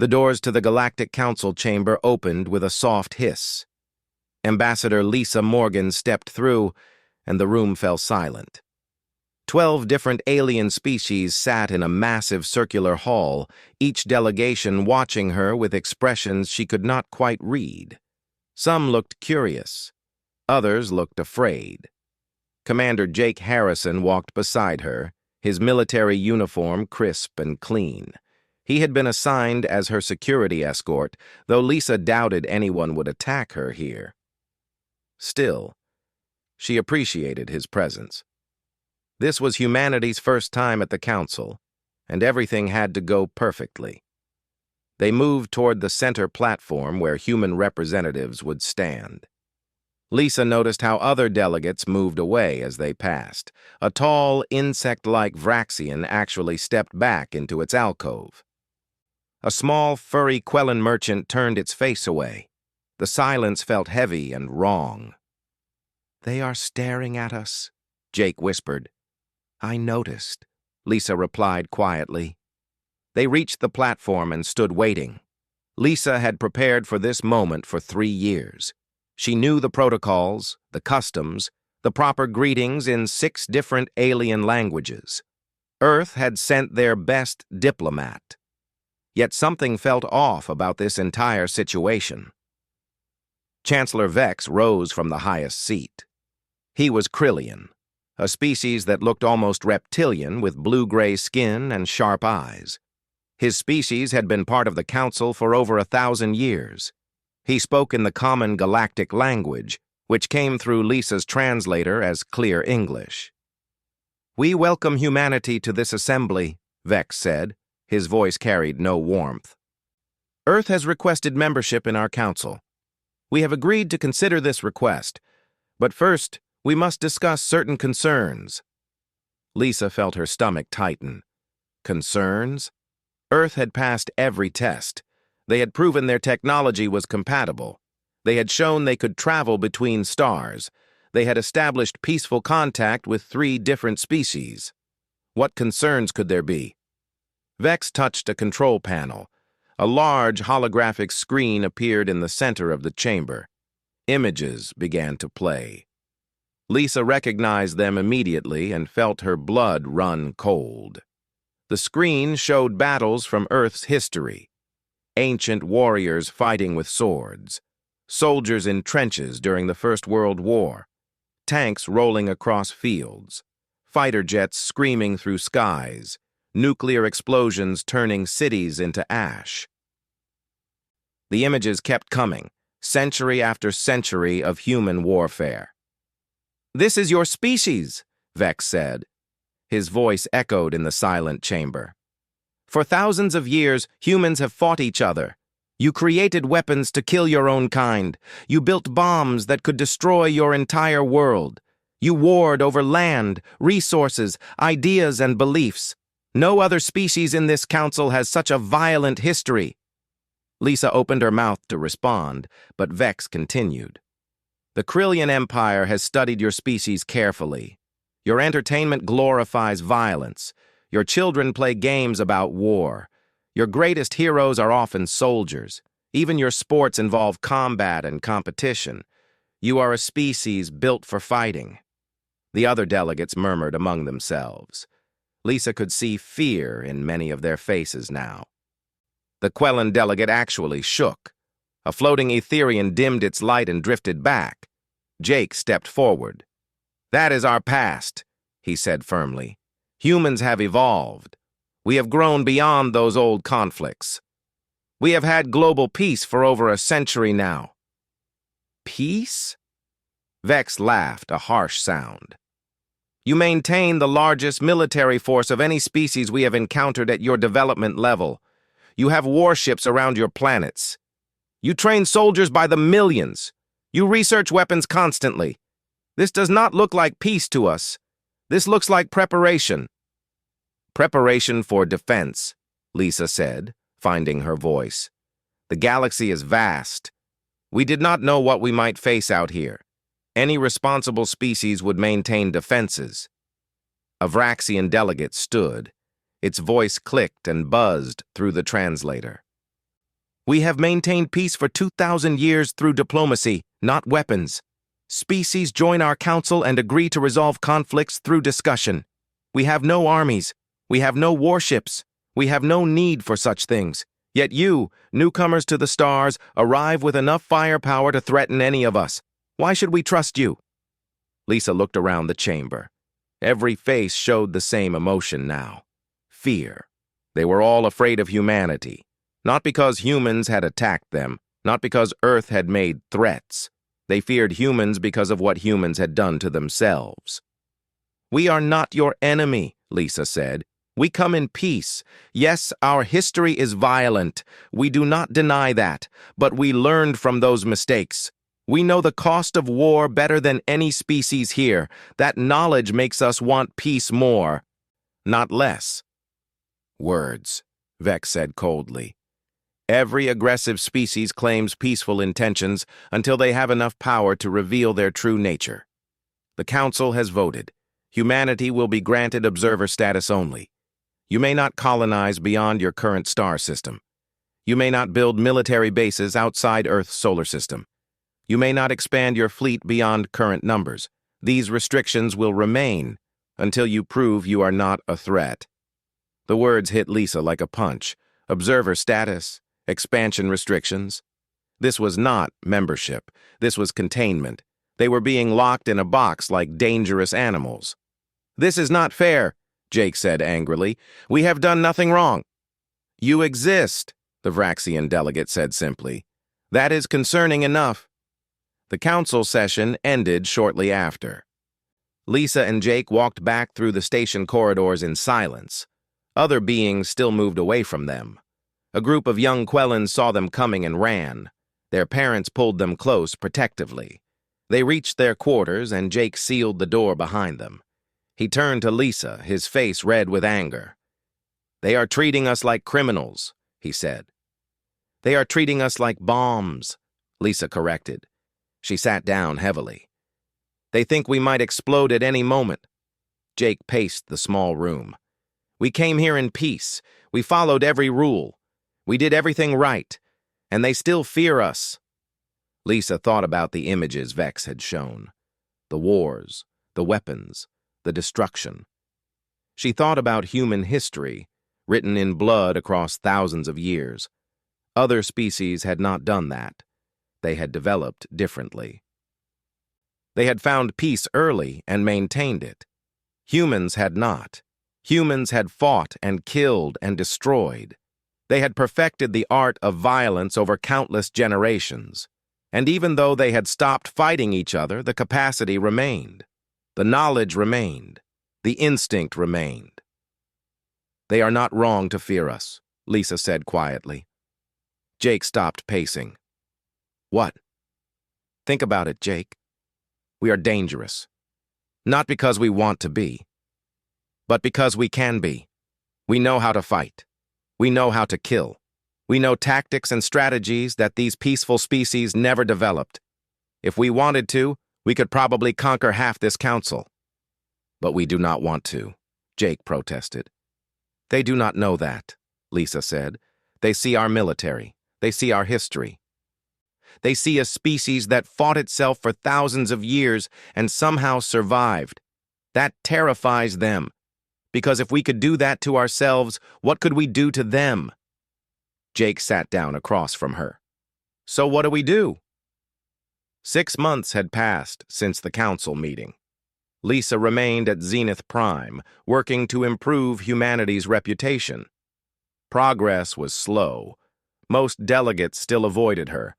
The doors to the Galactic Council chamber opened with a soft hiss. Ambassador Lisa Morgan stepped through, and the room fell silent. 12 different alien species sat in a massive circular hall, each delegation watching her with expressions she could not quite read. Some looked curious. Others looked afraid. Commander Jake Harrison walked beside her, his military uniform crisp and clean. He had been assigned as her security escort, though Lisa doubted anyone would attack her here. Still, she appreciated his presence. This was humanity's first time at the Council, and everything had to go perfectly. They moved toward the center platform where human representatives would stand. Lisa noticed how other delegates moved away as they passed. A tall, insect-like Vraxian actually stepped back into its alcove. A small, furry Quellan merchant turned its face away. The silence felt heavy and wrong. "They are staring at us," Jake whispered. "I noticed," Lisa replied quietly. They reached the platform and stood waiting. Lisa had prepared for this moment for 3 years. She knew the protocols, the customs, the proper greetings in 6 different alien languages. Earth had sent their best diplomat. Yet something felt off about this entire situation. Chancellor Vex rose from the highest seat. He was Krillian, a species that looked almost reptilian with blue-gray skin and sharp eyes. His species had been part of the Council for over 1,000 years. He spoke in the common galactic language, which came through Lisa's translator as clear English. "We welcome humanity to this assembly," Vex said. His voice carried no warmth. "Earth has requested membership in our council. We have agreed to consider this request, but first, we must discuss certain concerns." Lisa felt her stomach tighten. Concerns? Earth had passed every test. They had proven their technology was compatible. They had shown they could travel between stars. They had established peaceful contact with 3 different species. What concerns could there be? Vex touched a control panel. A large holographic screen appeared in the center of the chamber. Images began to play. Lisa recognized them immediately and felt her blood run cold. The screen showed battles from Earth's history. Ancient warriors fighting with swords. Soldiers in trenches during the First World War. Tanks rolling across fields. Fighter jets screaming through skies. Nuclear explosions turning cities into ash. The images kept coming, century after century of human warfare. "This is your species," Vex said. His voice echoed in the silent chamber. "For thousands of years, humans have fought each other. You created weapons to kill your own kind. You built bombs that could destroy your entire world. You warred over land, resources, ideas, and beliefs. No other species in this council has such a violent history." Lisa opened her mouth to respond, but Vex continued. "The Krillian Empire has studied your species carefully. Your entertainment glorifies violence. Your children play games about war. Your greatest heroes are often soldiers. Even your sports involve combat and competition. You are a species built for fighting." The other delegates murmured among themselves. Lisa could see fear in many of their faces now. The Quellan delegate actually shook. A floating Etherian dimmed its light and drifted back. Jake stepped forward. "That is our past," he said firmly. "Humans have evolved. We have grown beyond those old conflicts. We have had global peace for over a century now." "Peace?" Vex laughed, a harsh sound. "You maintain the largest military force of any species we have encountered at your development level. You have warships around your planets. You train soldiers by the millions. You research weapons constantly. This does not look like peace to us. This looks like preparation." "Preparation for defense," Lisa said, finding her voice. "The galaxy is vast. We did not know what we might face out here. Any responsible species would maintain defenses." A Vraxian delegate stood. Its voice clicked and buzzed through the translator. We have maintained peace for 2,000 years through diplomacy, not weapons. Species join our council and agree to resolve conflicts through discussion. We have no armies. We have no warships. We have no need for such things. Yet you, newcomers to the stars, arrive with enough firepower to threaten any of us. Why should we trust you?" Lisa looked around the chamber. Every face showed the same emotion now. Fear. They were all afraid of humanity. Not because humans had attacked them, not because Earth had made threats. They feared humans because of what humans had done to themselves. "We are not your enemy," Lisa said. "We come in peace. Yes, our history is violent. We do not deny that, but we learned from those mistakes. We know the cost of war better than any species here. That knowledge makes us want peace more, not less." "Words," Vex said coldly. "Every aggressive species claims peaceful intentions until they have enough power to reveal their true nature. The Council has voted. Humanity will be granted observer status only. You may not colonize beyond your current star system. You may not build military bases outside Earth's solar system. You may not expand your fleet beyond current numbers. These restrictions will remain until you prove you are not a threat." The words hit Lisa like a punch. Observer status, expansion restrictions. This was not membership. This was containment. They were being locked in a box like dangerous animals. "This is not fair," Jake said angrily. "We have done nothing wrong." "You exist," the Vraxian delegate said simply. "That is concerning enough." The council session ended shortly after. Lisa and Jake walked back through the station corridors in silence. Other beings still moved away from them. A group of young Quellans saw them coming and ran. Their parents pulled them close protectively. They reached their quarters, and Jake sealed the door behind them. He turned to Lisa, his face red with anger. "They are treating us like criminals," he said. "They are treating us like bombs," Lisa corrected. She sat down heavily. "They think we might explode at any moment." Jake paced the small room. "We came here in peace. We followed every rule. We did everything right. And they still fear us." Lisa thought about the images Vex had shown. The wars, the weapons, the destruction. She thought about human history, written in blood across thousands of years. Other species had not done that. They had developed differently. They had found peace early and maintained it. Humans had not. Humans had fought and killed and destroyed. They had perfected the art of violence over countless generations. And even though they had stopped fighting each other, the capacity remained. The knowledge remained. The instinct remained. "They are not wrong to fear us," Lisa said quietly. Jake stopped pacing. "What?" "Think about it, Jake. We are dangerous. Not because we want to be, but because we can be. We know how to fight. We know how to kill. We know tactics and strategies that these peaceful species never developed. If we wanted to, we could probably conquer half this council. But we do not want to," Jake protested. "They do not know that," Lisa said. "They see our military. They see our history. They see a species that fought itself for thousands of years and somehow survived. That terrifies them. Because if we could do that to ourselves, what could we do to them?" Jake sat down across from her. "So what do we do?" 6 months had passed since the council meeting. Lisa remained at Zenith Prime, working to improve humanity's reputation. Progress was slow. Most delegates still avoided her,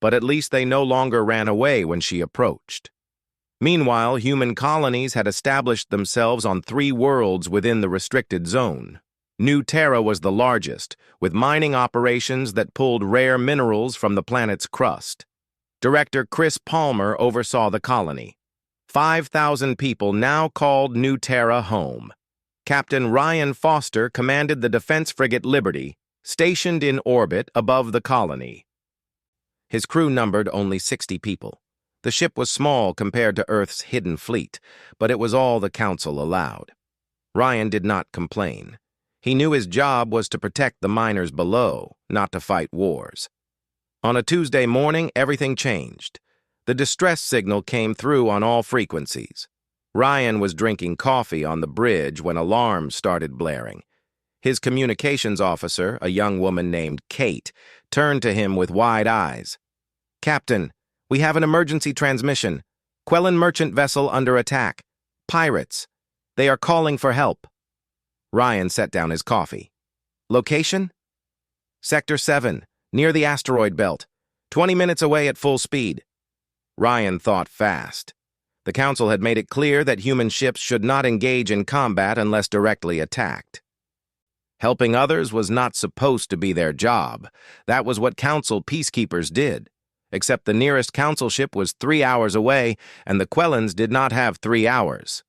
but at least they no longer ran away when she approached. Meanwhile, human colonies had established themselves on 3 worlds within the restricted zone. New Terra was the largest, with mining operations that pulled rare minerals from the planet's crust. Director Chris Palmer oversaw the colony. 5,000 people now called New Terra home. Captain Ryan Foster commanded the defense frigate Liberty, stationed in orbit above the colony. His crew numbered only 60 people. The ship was small compared to Earth's hidden fleet, but it was all the Council allowed. Ryan did not complain. He knew his job was to protect the miners below, not to fight wars. On a Tuesday morning, everything changed. The distress signal came through on all frequencies. Ryan was drinking coffee on the bridge when alarms started blaring. His communications officer, a young woman named Kate, turned to him with wide eyes. "Captain, we have an emergency transmission. Quellan merchant vessel under attack. Pirates. They are calling for help." Ryan set down his coffee. "Location?" "Sector 7, near the asteroid belt. 20 minutes away at full speed." Ryan thought fast. The Council had made it clear that human ships should not engage in combat unless directly attacked. Helping others was not supposed to be their job. That was what Council peacekeepers did. Except the nearest Council ship was 3 hours away, and the Quellans did not have 3 hours.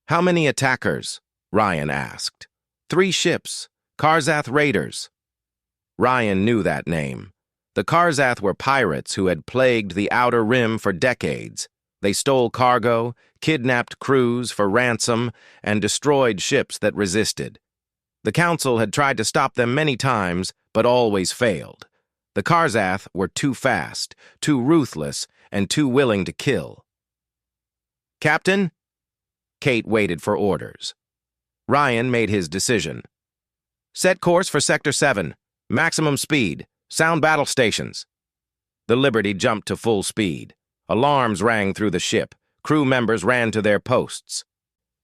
"How many attackers?" Ryan asked. "3 ships. Karzath Raiders." Ryan knew that name. The Karzath were pirates who had plagued the Outer Rim for decades. They stole cargo, kidnapped crews for ransom, and destroyed ships that resisted. The Council had tried to stop them many times, but always failed. The Karzath were too fast, too ruthless, and too willing to kill. "Captain?" Kate waited for orders. Ryan made his decision. "Set course for Sector 7. Maximum speed. Sound battle stations." The Liberty jumped to full speed. Alarms rang through the ship. Crew members ran to their posts.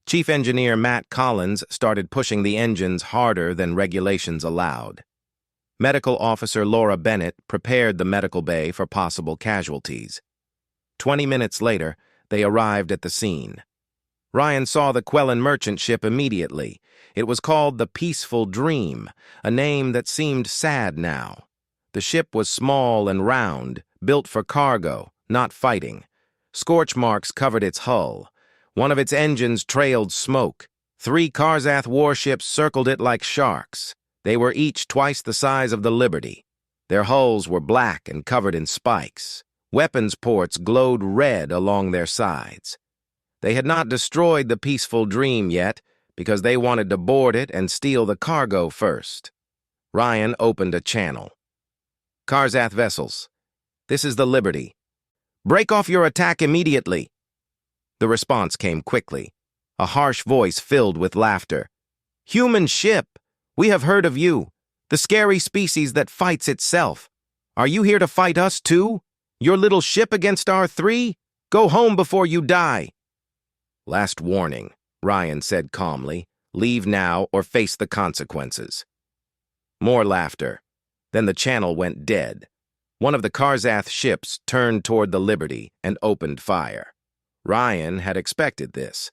Chief Engineer Matt Collins started pushing the engines harder than regulations allowed. Medical Officer Laura Bennett prepared the medical bay for possible casualties. 20 minutes later, they arrived at the scene. Ryan saw the Quellan merchant ship immediately. It was called the Peaceful Dream, a name that seemed sad now. The ship was small and round, built for cargo, not fighting. Scorch marks covered its hull. One of its engines trailed smoke. 3 Karzath warships circled it like sharks. They were each twice the size of the Liberty. Their hulls were black and covered in spikes. Weapons ports glowed red along their sides. They had not destroyed the Peaceful Dream yet, because they wanted to board it and steal the cargo first. Ryan opened a channel. "Karzath vessels. This is the Liberty. Break off your attack immediately." The response came quickly. A harsh voice filled with laughter. "Human ship! We have heard of you. The scary species that fights itself. Are you here to fight us too? Your little ship against our 3? Go home before you die." "Last warning," Ryan said calmly. "Leave now or face the consequences." More laughter. Then the channel went dead. One of the Karzath ships turned toward the Liberty and opened fire. Ryan had expected this.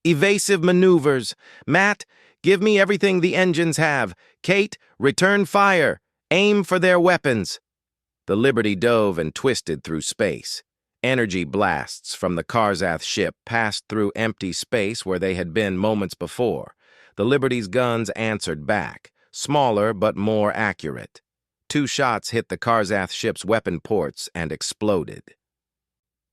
"Evasive maneuvers. Matt, give me everything the engines have. Kate, return fire. Aim for their weapons." The Liberty dove and twisted through space. Energy blasts from the Karzath ship passed through empty space where they had been moments before. The Liberty's guns answered back, smaller but more accurate. 2 shots hit the Karzath ship's weapon ports and exploded.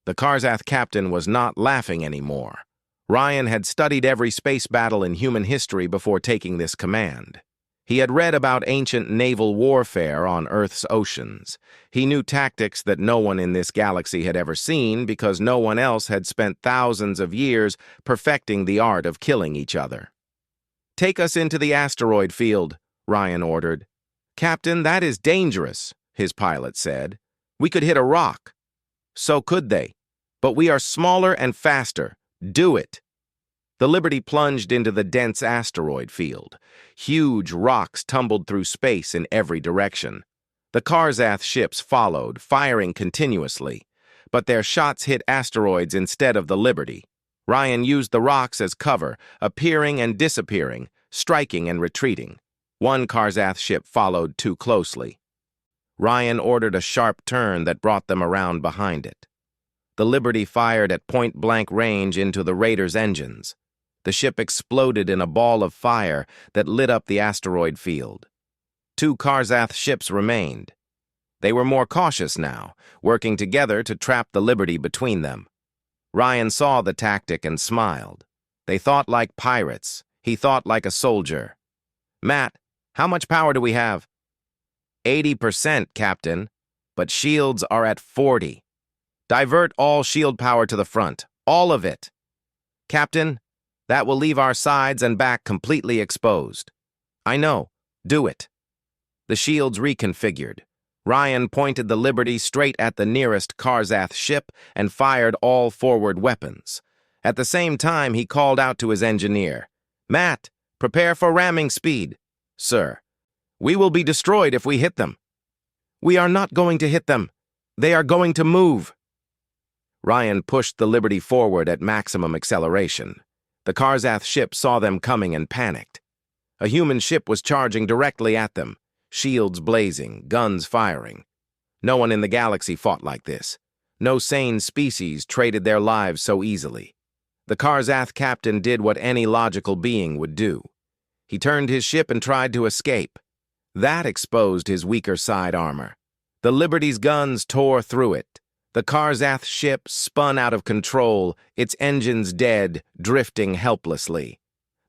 The Karzath captain was not laughing anymore. Ryan had studied every space battle in human history before taking this command. He had read about ancient naval warfare on Earth's oceans. He knew tactics that no one in this galaxy had ever seen because no one else had spent thousands of years perfecting the art of killing each other. "Take us into the asteroid field," Ryan ordered. "Captain, that is dangerous," his pilot said. "We could hit a rock." "So could they. But we are smaller and faster. Do it." The Liberty plunged into the dense asteroid field. Huge rocks tumbled through space in every direction. The Karzath ships followed, firing continuously. But their shots hit asteroids instead of the Liberty. Ryan used the rocks as cover, appearing and disappearing, striking and retreating. One Karzath ship followed too closely. Ryan ordered a sharp turn that brought them around behind it. The Liberty fired at point-blank range into the Raiders' engines. The ship exploded in a ball of fire that lit up the asteroid field. 2 Karzath ships remained. They were more cautious now, working together to trap the Liberty between them. Ryan saw the tactic and smiled. They thought like pirates. He thought like a soldier. Matt, how much power do we have? 80%, Captain, but shields are at 40. Divert all shield power to the front, all of it. Captain, that will leave our sides and back completely exposed. I know. Do it. The shields reconfigured. Ryan pointed the Liberty straight at the nearest Karzath ship and fired all forward weapons. At the same time, he called out to his engineer, "Matt, prepare for ramming speed." "Sir, we will be destroyed if we hit them." "We are not going to hit them. They are going to move." Ryan pushed the Liberty forward at maximum acceleration. The Karzath ship saw them coming and panicked. A human ship was charging directly at them, shields blazing, guns firing. No one in the galaxy fought like this. No sane species traded their lives so easily. The Karzath captain did what any logical being would do. He turned his ship and tried to escape. That exposed his weaker side armor. The Liberty's guns tore through it. The Karzath ship spun out of control, its engines dead, drifting helplessly.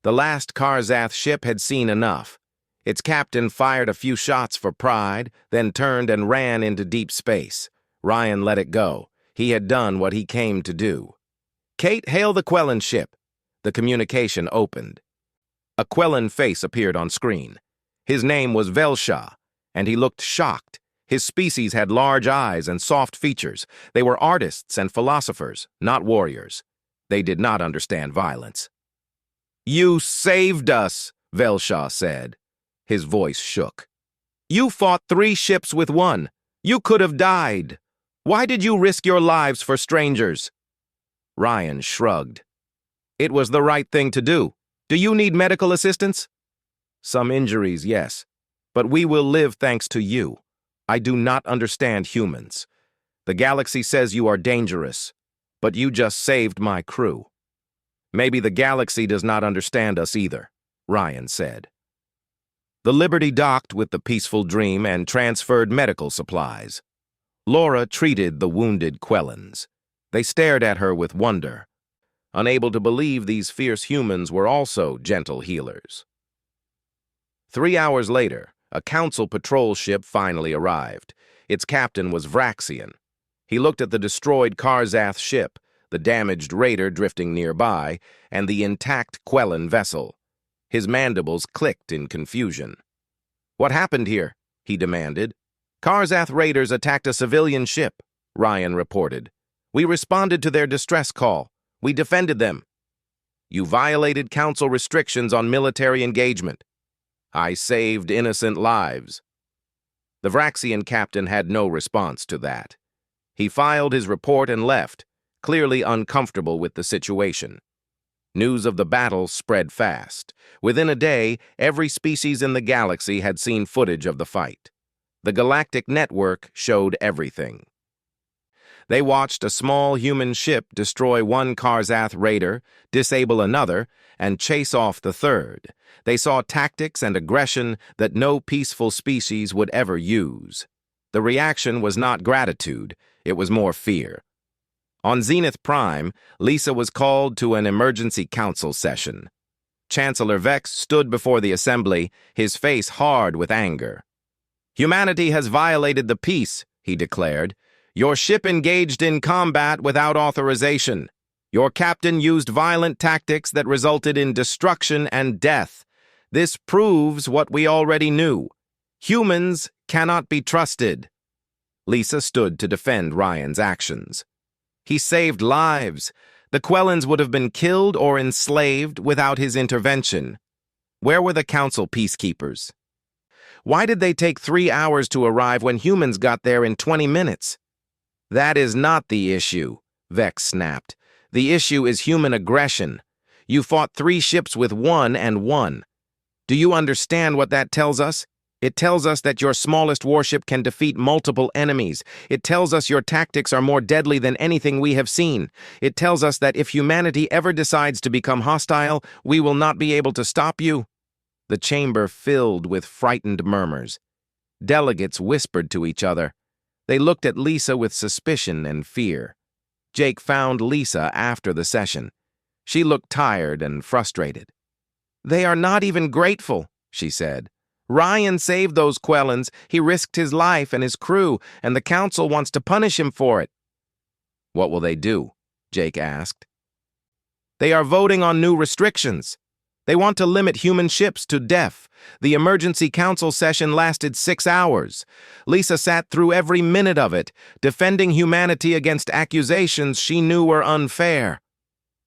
The last Karzath ship had seen enough. Its captain fired a few shots for pride, then turned and ran into deep space. Ryan let it go. He had done what he came to do. "Kate, hail the Quellan ship." The communication opened. A Quellan face appeared on screen. His name was Velsha, and he looked shocked. His species had large eyes and soft features. They were artists and philosophers, not warriors. They did not understand violence. "You saved us," Velsha said. His voice shook. "You fought 3 ships with 1. You could have died. Why did you risk your lives for strangers?" Ryan shrugged. "It was the right thing to do. Do you need medical assistance?" "Some injuries, yes. But we will live thanks to you. I do not understand humans. The galaxy says you are dangerous, but you just saved my crew." "Maybe the galaxy does not understand us either," Ryan said. The Liberty docked with the Peaceful Dream and transferred medical supplies. Laura treated the wounded Quellans. They stared at her with wonder, unable to believe these fierce humans were also gentle healers. 3 hours later, a Council patrol ship finally arrived. Its captain was Vraxian. He looked at the destroyed Karzath ship, the damaged raider drifting nearby, and the intact Quellan vessel. His mandibles clicked in confusion. "What happened here?" he demanded. "Karzath raiders attacked a civilian ship," Ryan reported. "We responded to their distress call. We defended them." "You violated Council restrictions on military engagement." "I saved innocent lives." The Vraxian captain had no response to that. He filed his report and left, clearly uncomfortable with the situation. News of the battle spread fast. Within a day, every species in the galaxy had seen footage of the fight. The Galactic Network showed everything. They watched a small human ship destroy one Karzath raider, disable another, and chase off the third. They saw tactics and aggression that no peaceful species would ever use. The reaction was not gratitude, it was more fear. On Zenith Prime, Lisa was called to an emergency council session. Chancellor Vex stood before the assembly, his face hard with anger. "Humanity has violated the peace," he declared. "Your ship engaged in combat without authorization. Your captain used violent tactics that resulted in destruction and death. This proves what we already knew. Humans cannot be trusted." Lisa stood to defend Ryan's actions. "He saved lives. The Quellans would have been killed or enslaved without his intervention. Where were the Council peacekeepers? Why did they take 3 hours to arrive when humans got there in 20 minutes? "That is not the issue," Vex snapped. "The issue is human aggression. You fought 3 ships with 1 and won. Do you understand what that tells us? It tells us that your smallest warship can defeat multiple enemies. It tells us your tactics are more deadly than anything we have seen. It tells us that if humanity ever decides to become hostile, we will not be able to stop you." The chamber filled with frightened murmurs. Delegates whispered to each other. They looked at Lisa with suspicion and fear. Jake found Lisa after the session. She looked tired and frustrated. "They are not even grateful," she said. "Ryan saved those Quellans. He risked his life and his crew, and the council wants to punish him for it." "What will they do?" Jake asked. "They are voting on new restrictions. They want to limit human ships to death. The emergency council session lasted 6 hours. Lisa sat through every minute of it, defending humanity against accusations she knew were unfair."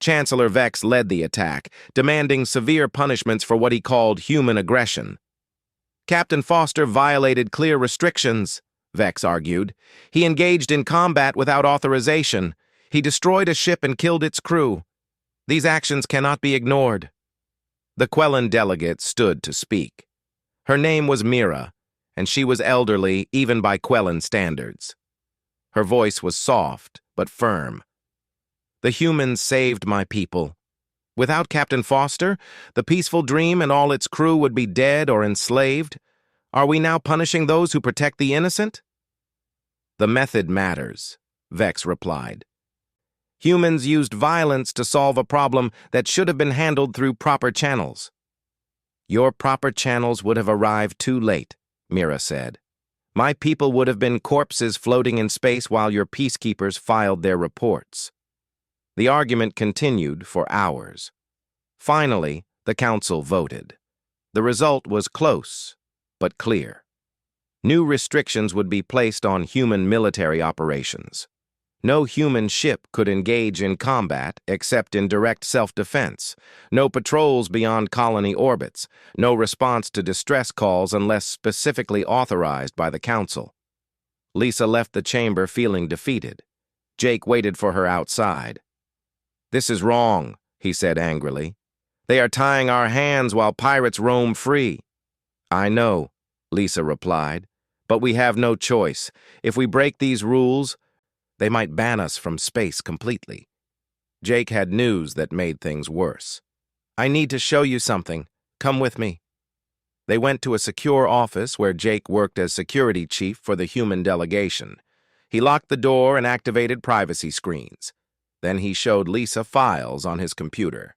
Chancellor Vex led the attack, demanding severe punishments for what he called human aggression. "Captain Foster violated clear restrictions," Vex argued. "He engaged in combat without authorization. He destroyed a ship and killed its crew. These actions cannot be ignored." The Quellan delegate stood to speak. Her name was Mira, and she was elderly even by Quellan standards. Her voice was soft but firm. "The humans saved my people. Without Captain Foster, the Peaceful Dream and all its crew would be dead or enslaved. Are we now punishing those who protect the innocent?" "The method matters," Vex replied. "Humans used violence to solve a problem that should have been handled through proper channels." "Your proper channels would have arrived too late," Mira said. "My people would have been corpses floating in space while your peacekeepers filed their reports." The argument continued for hours. Finally, the council voted. The result was close, but clear. New restrictions would be placed on human military operations. No human ship could engage in combat except in direct self-defense, no patrols beyond colony orbits, no response to distress calls unless specifically authorized by the council. Lisa left the chamber feeling defeated. Jake waited for her outside. "This is wrong," he said angrily. "They are tying our hands while pirates roam free." "I know," Lisa replied, "but we have no choice. If we break these rules, they might ban us from space completely." Jake had news that made things worse. "I need to show you something. Come with me." They went to a secure office where Jake worked as security chief for the human delegation. He locked the door and activated privacy screens. Then he showed Lisa files on his computer.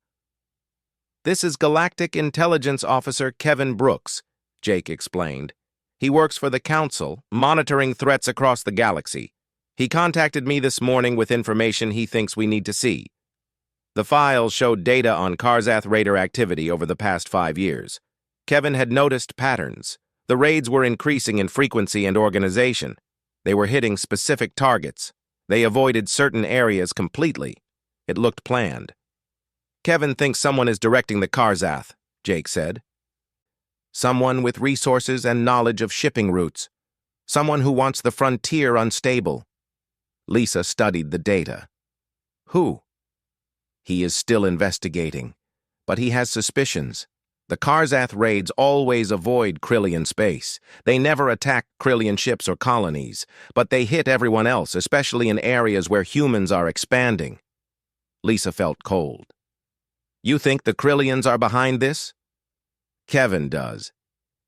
"This is Galactic Intelligence Officer Kevin Brooks," Jake explained. "He works for the Council, monitoring threats across the galaxy. He contacted me this morning with information he thinks we need to see." The files showed data on Karzath raider activity over the past 5 years. Kevin had noticed patterns. The raids were increasing in frequency and organization. They were hitting specific targets. They avoided certain areas completely. It looked planned. "Kevin thinks someone is directing the Karzath," Jake said. "Someone with resources and knowledge of shipping routes. Someone who wants the frontier unstable." Lisa studied the data. "Who?" "He is still investigating, but he has suspicions. The Karzath raids always avoid Krillian space. They never attack Krillian ships or colonies, but they hit everyone else, especially in areas where humans are expanding." Lisa felt cold. "You think the Krillians are behind this?" "Kevin does.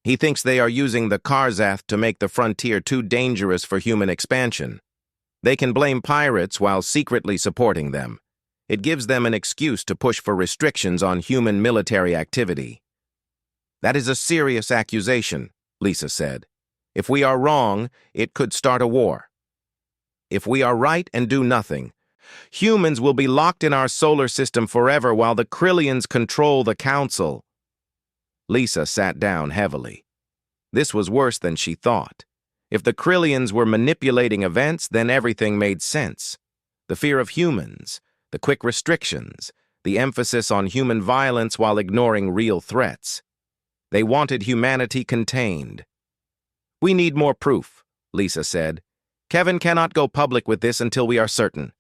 He thinks they are using the Karzath to make the frontier too dangerous for human expansion. They can blame pirates while secretly supporting them. It gives them an excuse to push for restrictions on human military activity." "That is a serious accusation," Lisa said. "If we are wrong, it could start a war. If we are right and do nothing, humans will be locked in our solar system forever while the Krillians control the Council." Lisa sat down heavily. This was worse than she thought. If the Krillians were manipulating events, then everything made sense. The fear of humans, the quick restrictions, the emphasis on human violence while ignoring real threats. They wanted humanity contained. "We need more proof," Lisa said. "Kevin cannot go public with this until we are certain."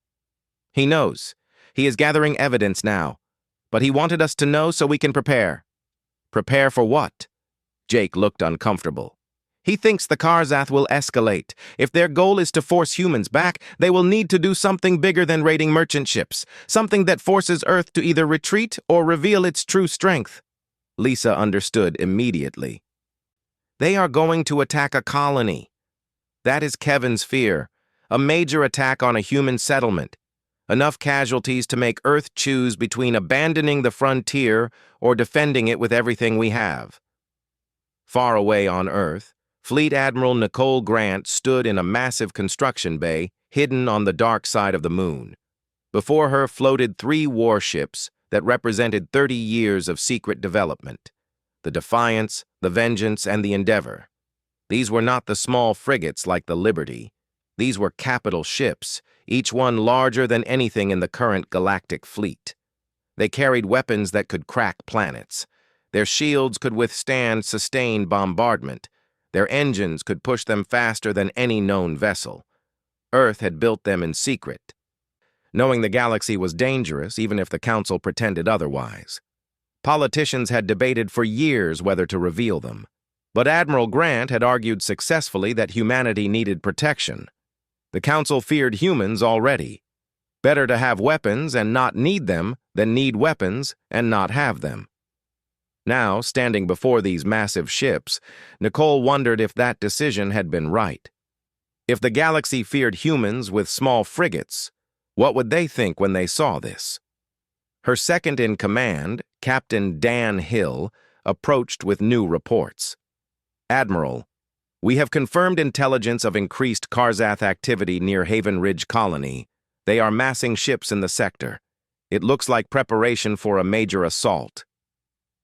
"He knows. He is gathering evidence now. But he wanted us to know so we can prepare." "Prepare for what?" Jake looked uncomfortable. "He thinks the Karzath will escalate. If their goal is to force humans back, they will need to do something bigger than raiding merchant ships, something that forces Earth to either retreat or reveal its true strength." Lisa understood immediately. "They are going to attack a colony. That is Kevin's fear. A major attack on a human settlement. Enough casualties to make Earth choose between abandoning the frontier or defending it with everything we have." Far away on Earth, Fleet Admiral Nicole Grant stood in a massive construction bay hidden on the dark side of the moon. Before her floated 3 warships that represented 30 years of secret development: the Defiance, the Vengeance, and the Endeavor. These were not the small frigates like the Liberty. These were capital ships, each one larger than anything in the current galactic fleet. They carried weapons that could crack planets. Their shields could withstand sustained bombardment. Their engines could push them faster than any known vessel. Earth had built them in secret, knowing the galaxy was dangerous even if the Council pretended otherwise. Politicians had debated for years whether to reveal them. But Admiral Grant had argued successfully that humanity needed protection. The Council feared humans already. Better to have weapons and not need them than need weapons and not have them. Now, standing before these massive ships, Nicole wondered if that decision had been right. If the galaxy feared humans with small frigates, what would they think when they saw this? Her second-in-command, Captain Dan Hill, approached with new reports. "Admiral, we have confirmed intelligence of increased Karzath activity near Haven Ridge Colony. They are massing ships in the sector. It looks like preparation for a major assault."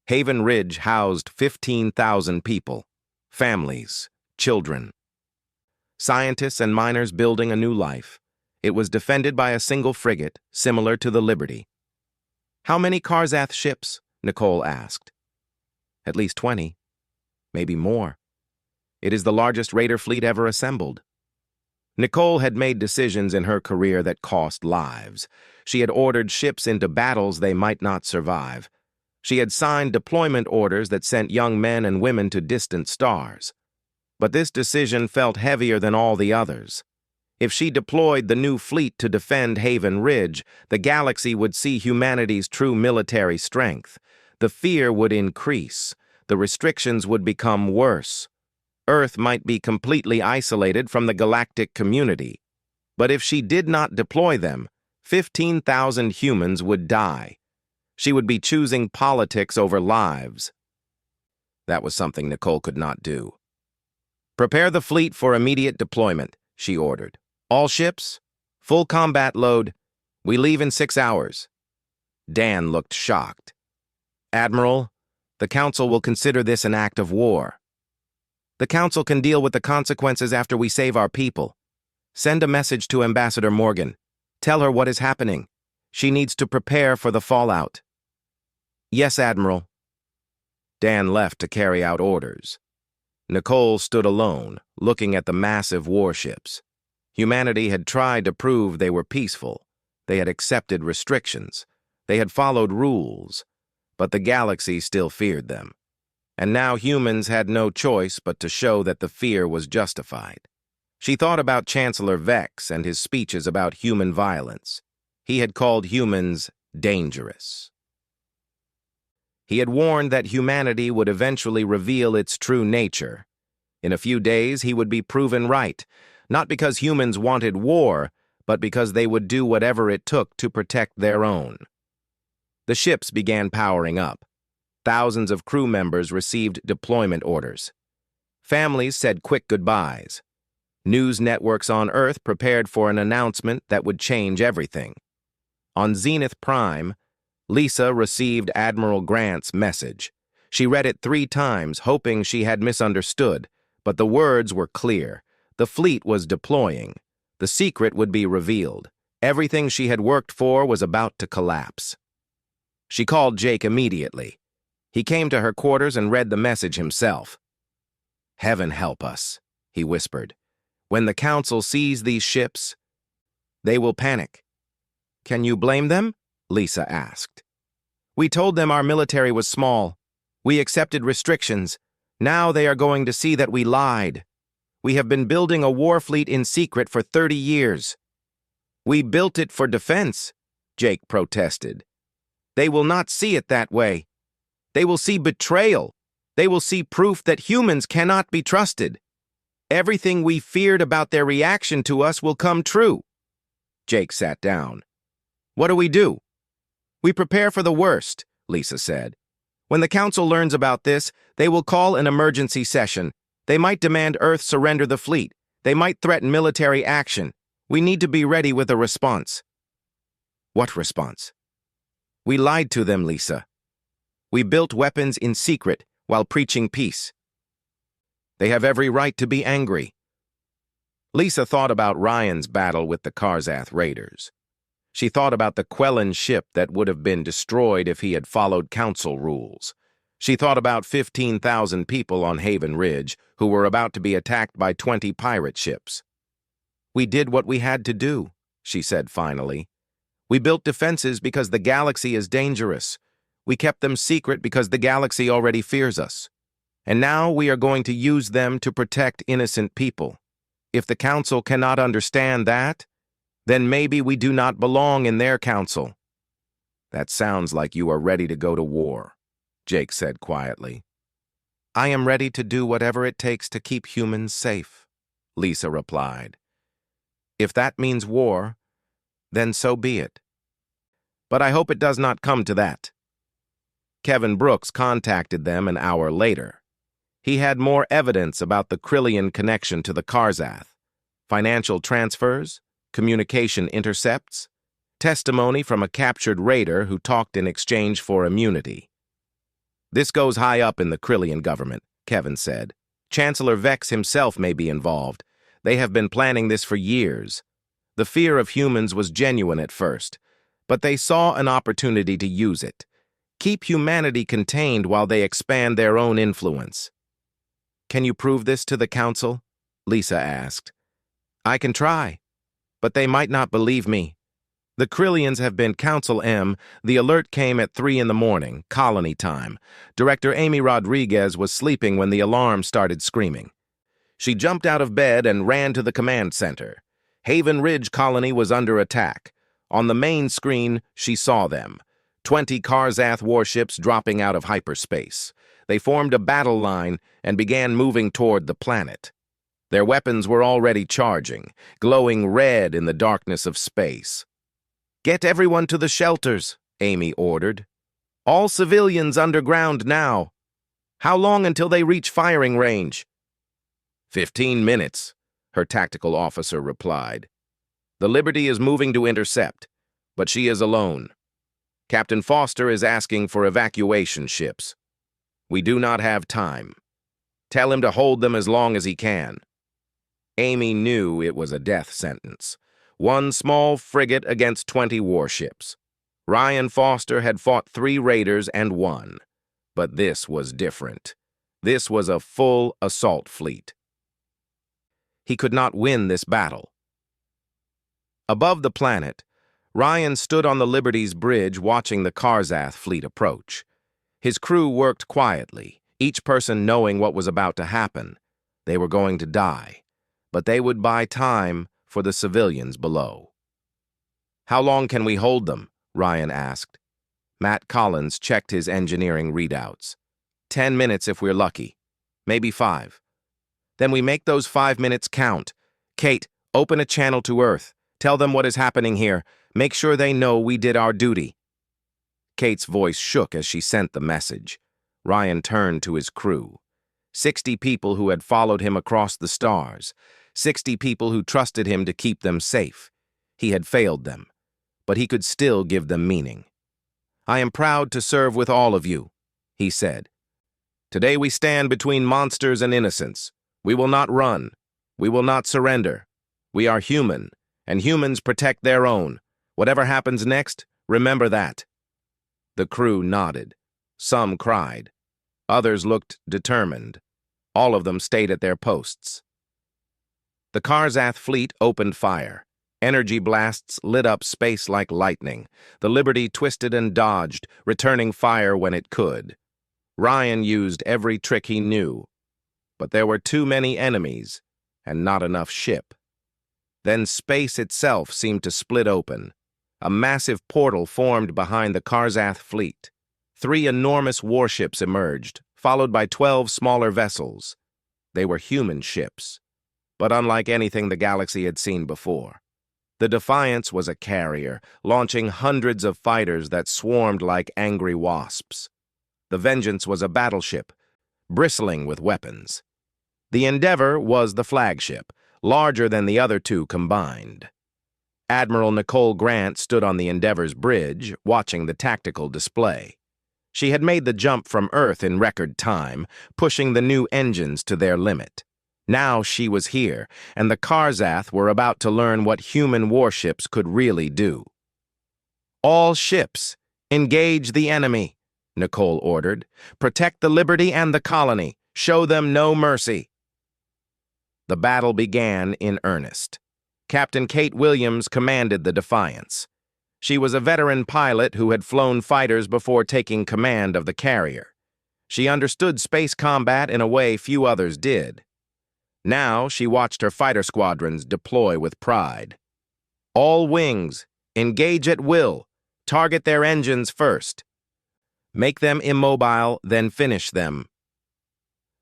Haven Ridge housed 15,000 people, families, children. Scientists and miners building a new life. It was defended by a single frigate, similar to the Liberty. "How many Karzath ships?" Nicole asked. "At least 20. Maybe more. It is the largest raider fleet ever assembled." Nicole had made decisions in her career that cost lives. She had ordered ships into battles they might not survive. She had signed deployment orders that sent young men and women to distant stars. But this decision felt heavier than all the others. If she deployed the new fleet to defend Haven Ridge, the galaxy would see humanity's true military strength. The fear would increase. The restrictions would become worse. Earth might be completely isolated from the galactic community. But if she did not deploy them, 15,000 humans would die. She would be choosing politics over lives. That was something Nicole could not do. "Prepare the fleet for immediate deployment," she ordered. "All ships, full combat load. We leave in 6 hours." Dan looked shocked. "Admiral, the Council will consider this an act of war." "The Council can deal with the consequences after we save our people. Send a message to Ambassador Morgan. Tell her what is happening. She needs to prepare for the fallout." "Yes, Admiral." Dan left to carry out orders. Nicole stood alone, looking at the massive warships. Humanity had tried to prove they were peaceful. They had accepted restrictions. They had followed rules. But the galaxy still feared them. And now humans had no choice but to show that the fear was justified. She thought about Chancellor Vex and his speeches about human violence. He had called humans dangerous. He had warned that humanity would eventually reveal its true nature. In a few days, he would be proven right, not because humans wanted war, but because they would do whatever it took to protect their own. The ships began powering up. Thousands of crew members received deployment orders. Families said quick goodbyes. News networks on Earth prepared for an announcement that would change everything. On Zenith Prime, Lisa received Admiral Grant's message. She read it 3 times, hoping she had misunderstood, but the words were clear. The fleet was deploying. The secret would be revealed. Everything she had worked for was about to collapse. She called Jake immediately. He came to her quarters and read the message himself. "Heaven help us," he whispered. "When the Council sees these ships, they will panic." "Can you blame them?" Lisa asked. "We told them our military was small. We accepted restrictions. Now they are going to see that we lied. We have been building a war fleet in secret for 30 years. "We built it for defense," Jake protested. "They will not see it that way. They will see betrayal. They will see proof that humans cannot be trusted. Everything we feared about their reaction to us will come true." Jake sat down. "What do? We prepare for the worst," Lisa said. When the Council learns about this, they will call an emergency session. They might demand Earth surrender the fleet. They might threaten military action. We need to be ready with a response. What response? We lied to them, Lisa. We built weapons in secret while preaching peace. They have every right to be angry. Lisa thought about Ryan's battle with the Karzath raiders. She thought about the Quellan ship that would have been destroyed if he had followed Council rules. She thought about 15,000 people on Haven Ridge who were about to be attacked by 20 pirate ships. We did what we had to do, she said finally. We built defenses because the galaxy is dangerous. We kept them secret because the galaxy already fears us. And now we are going to use them to protect innocent people. If the Council cannot understand that, then maybe we do not belong in their council. That sounds like you are ready to go to war, Jake said quietly. I am ready to do whatever it takes to keep humans safe, Lisa replied. If that means war, then so be it. But I hope it does not come to that. Kevin Brooks contacted them an hour later. He had more evidence about the Krillian connection to the Karzath, financial transfers, communication intercepts, testimony from a captured raider who talked in exchange for immunity. This goes high up in the Krillian government, Kevin said. Chancellor Vex himself may be involved. They have been planning this for years. The fear of humans was genuine at first, but they saw an opportunity to use it. Keep humanity contained while they expand their own influence. Can you prove this to the Council? Lisa asked. I can try, but they might not believe me. The Krillians have been Council M. The alert came at 3 in the morning, colony time. Director Amy Rodriguez was sleeping when the alarm started screaming. She jumped out of bed and ran to the command center. Haven Ridge colony was under attack. On the main screen, she saw them. 20 Karzath warships dropping out of hyperspace. They formed a battle line and began moving toward the planet. Their weapons were already charging, glowing red in the darkness of space. Get everyone to the shelters, Amy ordered. All civilians underground now. How long until they reach firing range? 15 minutes, her tactical officer replied. The Liberty is moving to intercept, but she is alone. Captain Foster is asking for evacuation ships. We do not have time. Tell him to hold them as long as he can. Amy knew it was a death sentence. One small frigate against 20 warships. Ryan Foster had fought 3 raiders and won. But this was different. This was a full assault fleet. He could not win this battle. Above the planet, Ryan stood on the Liberty's bridge watching the Karzath fleet approach. His crew worked quietly, each person knowing what was about to happen. They were going to die, but they would buy time for the civilians below. How long can we hold them? Ryan asked. Matt Collins checked his engineering readouts. 10 minutes if we're lucky. Maybe 5. Then we make those 5 minutes count. Kate, open a channel to Earth. Tell them what is happening here. Make sure they know we did our duty. Kate's voice shook as she sent the message. Ryan turned to his crew. 60 people who had followed him across the stars. 60 people who trusted him to keep them safe. He had failed them, but he could still give them meaning. I am proud to serve with all of you, he said. Today we stand between monsters and innocence. We will not run. We will not surrender. We are human, and humans protect their own. Whatever happens next, remember that. The crew nodded. Some cried. Others looked determined. All of them stayed at their posts. The Karzath fleet opened fire. Energy blasts lit up space like lightning. The Liberty twisted and dodged, returning fire when it could. Ryan used every trick he knew. But there were too many enemies, and not enough ship. Then space itself seemed to split open. A massive portal formed behind the Karzath fleet. 3 enormous warships emerged, followed by 12 smaller vessels. They were human ships, but unlike anything the galaxy had seen before. The Defiance was a carrier, launching hundreds of fighters that swarmed like angry wasps. The Vengeance was a battleship, bristling with weapons. The Endeavor was the flagship, larger than the other two combined. Admiral Nicole Grant stood on the Endeavor's bridge, watching the tactical display. She had made the jump from Earth in record time, pushing the new engines to their limit. Now she was here, and the Karzath were about to learn what human warships could really do. "All ships, engage the enemy," Nicole ordered. "Protect the Liberty and the colony. Show them no mercy." The battle began in earnest. Captain Kate Williams commanded the Defiance. She was a veteran pilot who had flown fighters before taking command of the carrier. She understood space combat in a way few others did. Now she watched her fighter squadrons deploy with pride. "All wings, engage at will. Target their engines first. Make them immobile, then finish them."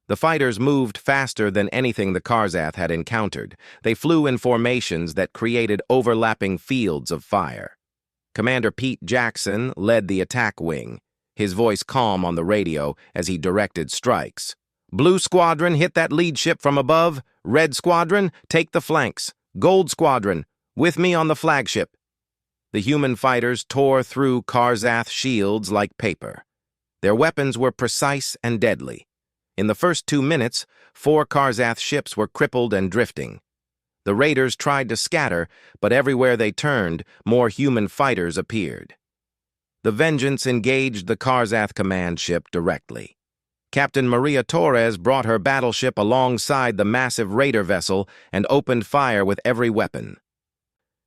The fighters moved faster than anything the Karzath had encountered. They flew in formations that created overlapping fields of fire. Commander Pete Jackson led the attack wing, his voice calm on the radio as he directed strikes. "Blue Squadron, hit that lead ship from above. Red Squadron, take the flanks. Gold Squadron, with me on the flagship." The human fighters tore through Karzath shields like paper. Their weapons were precise and deadly. In the first 2 minutes, 4 Karzath ships were crippled and drifting. The raiders tried to scatter, but everywhere they turned, more human fighters appeared. The Vengeance engaged the Karzath command ship directly. Captain Maria Torres brought her battleship alongside the massive raider vessel and opened fire with every weapon.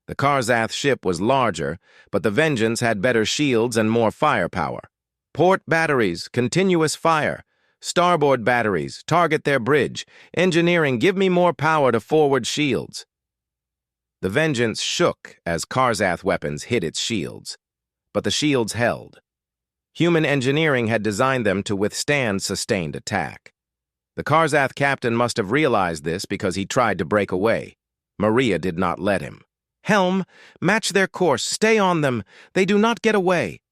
The Karzath ship was larger, but the Vengeance had better shields and more firepower. "Port batteries, continuous fire. Starboard batteries, target their bridge. Engineering, give me more power to forward shields." The Vengeance shook as Karzath weapons hit its shields, but the shields held. Human engineering had designed them to withstand sustained attack. The Karzath captain must have realized this because he tried to break away. Maria did not let him. "Helm, match their course. Stay on them. They do not get away."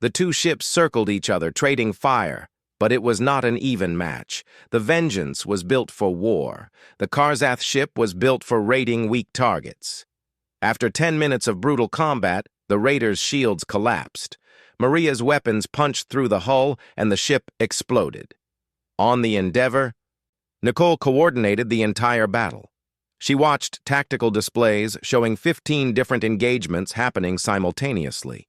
The two ships circled each other, trading fire. But it was not an even match. The Vengeance was built for war. The Karzath ship was built for raiding weak targets. After 10 minutes of brutal combat, the raiders' shields collapsed. Maria's weapons punched through the hull, and the ship exploded. On the Endeavor, Nicole coordinated the entire battle. She watched tactical displays showing 15 different engagements happening simultaneously.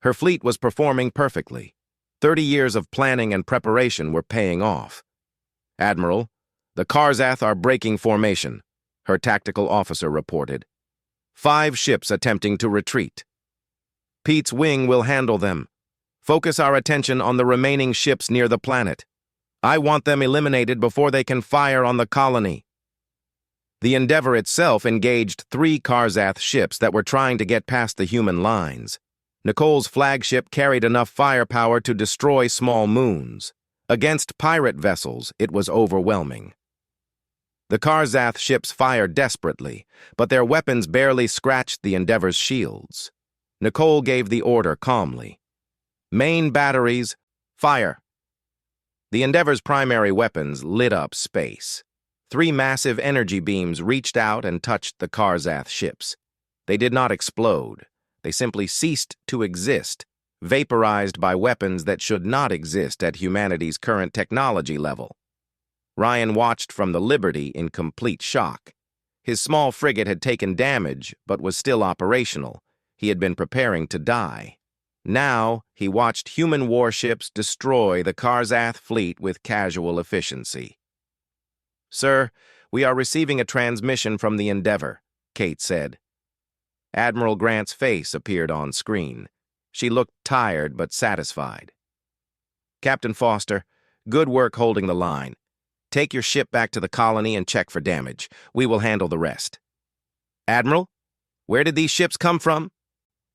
Her fleet was performing perfectly. 30 years of planning and preparation were paying off. "Admiral, the Karzath are breaking formation," her tactical officer reported. 5 ships attempting to retreat. "Pete's wing will handle them. Focus our attention on the remaining ships near the planet. I want them eliminated before they can fire on the colony." The Endeavor itself engaged 3 Karzath ships that were trying to get past the human lines. Nicole's flagship carried enough firepower to destroy small moons. Against pirate vessels, it was overwhelming. The Karzath ships fired desperately, but their weapons barely scratched the Endeavor's shields. Nicole gave the order calmly. "Main batteries, fire." The Endeavor's primary weapons lit up space. 3 massive energy beams reached out and touched the Karzath ships. They did not explode. They simply ceased to exist, vaporized by weapons that should not exist at humanity's current technology level. Ryan watched from the Liberty in complete shock. His small frigate had taken damage, but was still operational. He had been preparing to die. Now, he watched human warships destroy the Karzath fleet with casual efficiency. "Sir, we are receiving a transmission from the Endeavor," Kate said. Admiral Grant's face appeared on screen. She looked tired but satisfied. "Captain Foster, good work holding the line. Take your ship back to the colony and check for damage. We will handle the rest." "Admiral, where did these ships come from?"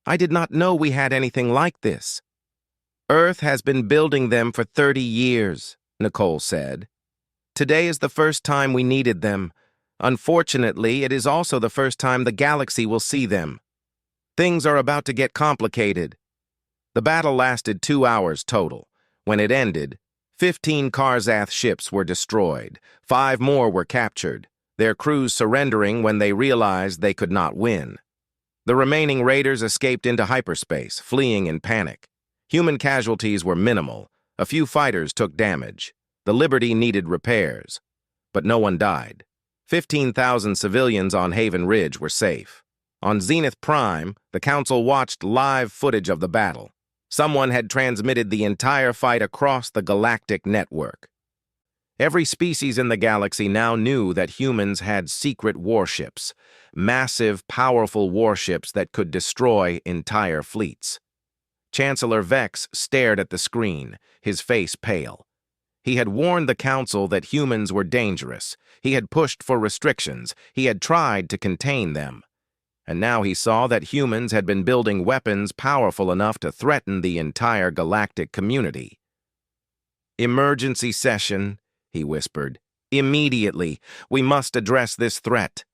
"I did not know we had anything like this." "Earth has been building them for 30 years, Nicole said. "Today is the first time we needed them. Unfortunately, it is also the first time the galaxy will see them. Things are about to get complicated." The battle lasted 2 hours total. When it ended, 15 Karzath ships were destroyed. 5 more were captured, their crews surrendering when they realized they could not win. The remaining raiders escaped into hyperspace, fleeing in panic. Human casualties were minimal. A few fighters took damage. The Liberty needed repairs. But no one died. 15,000 civilians on Haven Ridge were safe. On Zenith Prime, the Council watched live footage of the battle. Someone had transmitted the entire fight across the galactic network. Every species in the galaxy now knew that humans had secret warships, massive, powerful warships that could destroy entire fleets. Chancellor Vex stared at the screen, his face pale. He had warned the Council that humans were dangerous. He had pushed for restrictions. He had tried to contain them. And now he saw that humans had been building weapons powerful enough to threaten the entire galactic community. "Emergency session," he whispered. "Immediately. We must address this threat."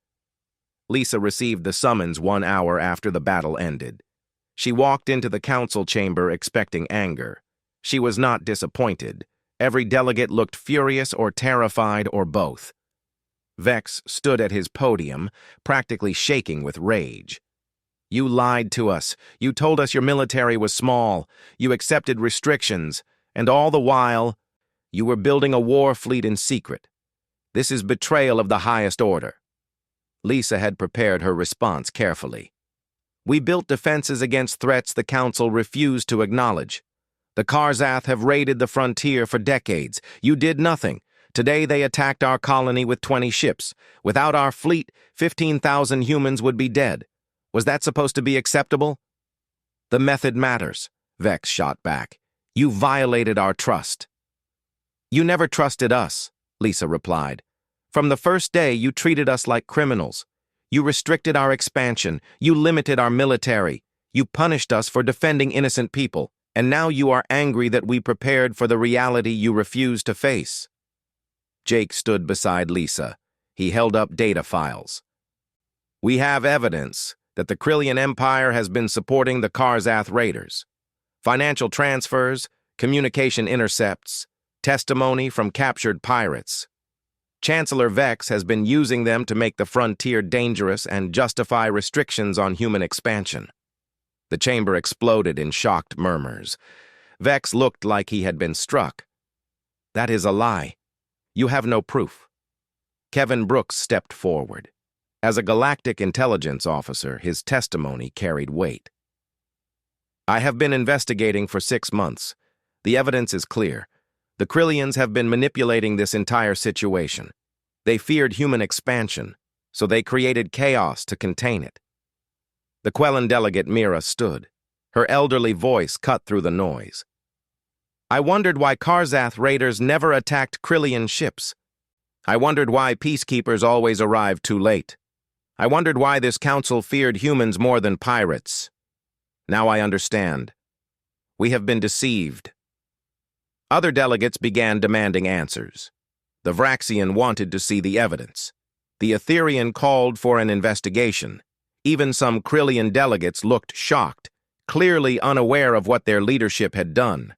Lisa received the summons 1 hour after the battle ended. She walked into the council chamber expecting anger. She was not disappointed. Every delegate looked furious or terrified or both. Vex stood at his podium, practically shaking with rage. "You lied to us. You told us your military was small. You accepted restrictions. And all the while, you were building a war fleet in secret. This is betrayal of the highest order." Lisa had prepared her response carefully. "We built defenses against threats the Council refused to acknowledge. The Karzath have raided the frontier for decades. You did nothing. Today they attacked our colony with 20 ships. Without our fleet, 15,000 humans would be dead. Was that supposed to be acceptable?" "The method matters," Vex shot back. "You violated our trust." "You never trusted us," Lisa replied. "From the first day, you treated us like criminals. You restricted our expansion. You limited our military. You punished us for defending innocent people. And now you are angry that we prepared for the reality you refused to face." Jake stood beside Lisa. He held up data files. "We have evidence that the Krillian Empire has been supporting the Karzath raiders. Financial transfers, communication intercepts, testimony from captured pirates. Chancellor Vex has been using them to make the frontier dangerous and justify restrictions on human expansion." The chamber exploded in shocked murmurs. Vex looked like he had been struck. "That is a lie. You have no proof." Kevin Brooks stepped forward. As a galactic intelligence officer, his testimony carried weight. "I have been investigating for 6 months. The evidence is clear. The Krillians have been manipulating this entire situation. They feared human expansion, so they created chaos to contain it." The Quellan delegate Mira stood. Her elderly voice cut through the noise. "I wondered why Karzath raiders never attacked Krillian ships. I wondered why peacekeepers always arrived too late. I wondered why this council feared humans more than pirates. Now I understand. We have been deceived." Other delegates began demanding answers. The Vraxian wanted to see the evidence. The Etherian called for an investigation. Even some Krillian delegates looked shocked, clearly unaware of what their leadership had done.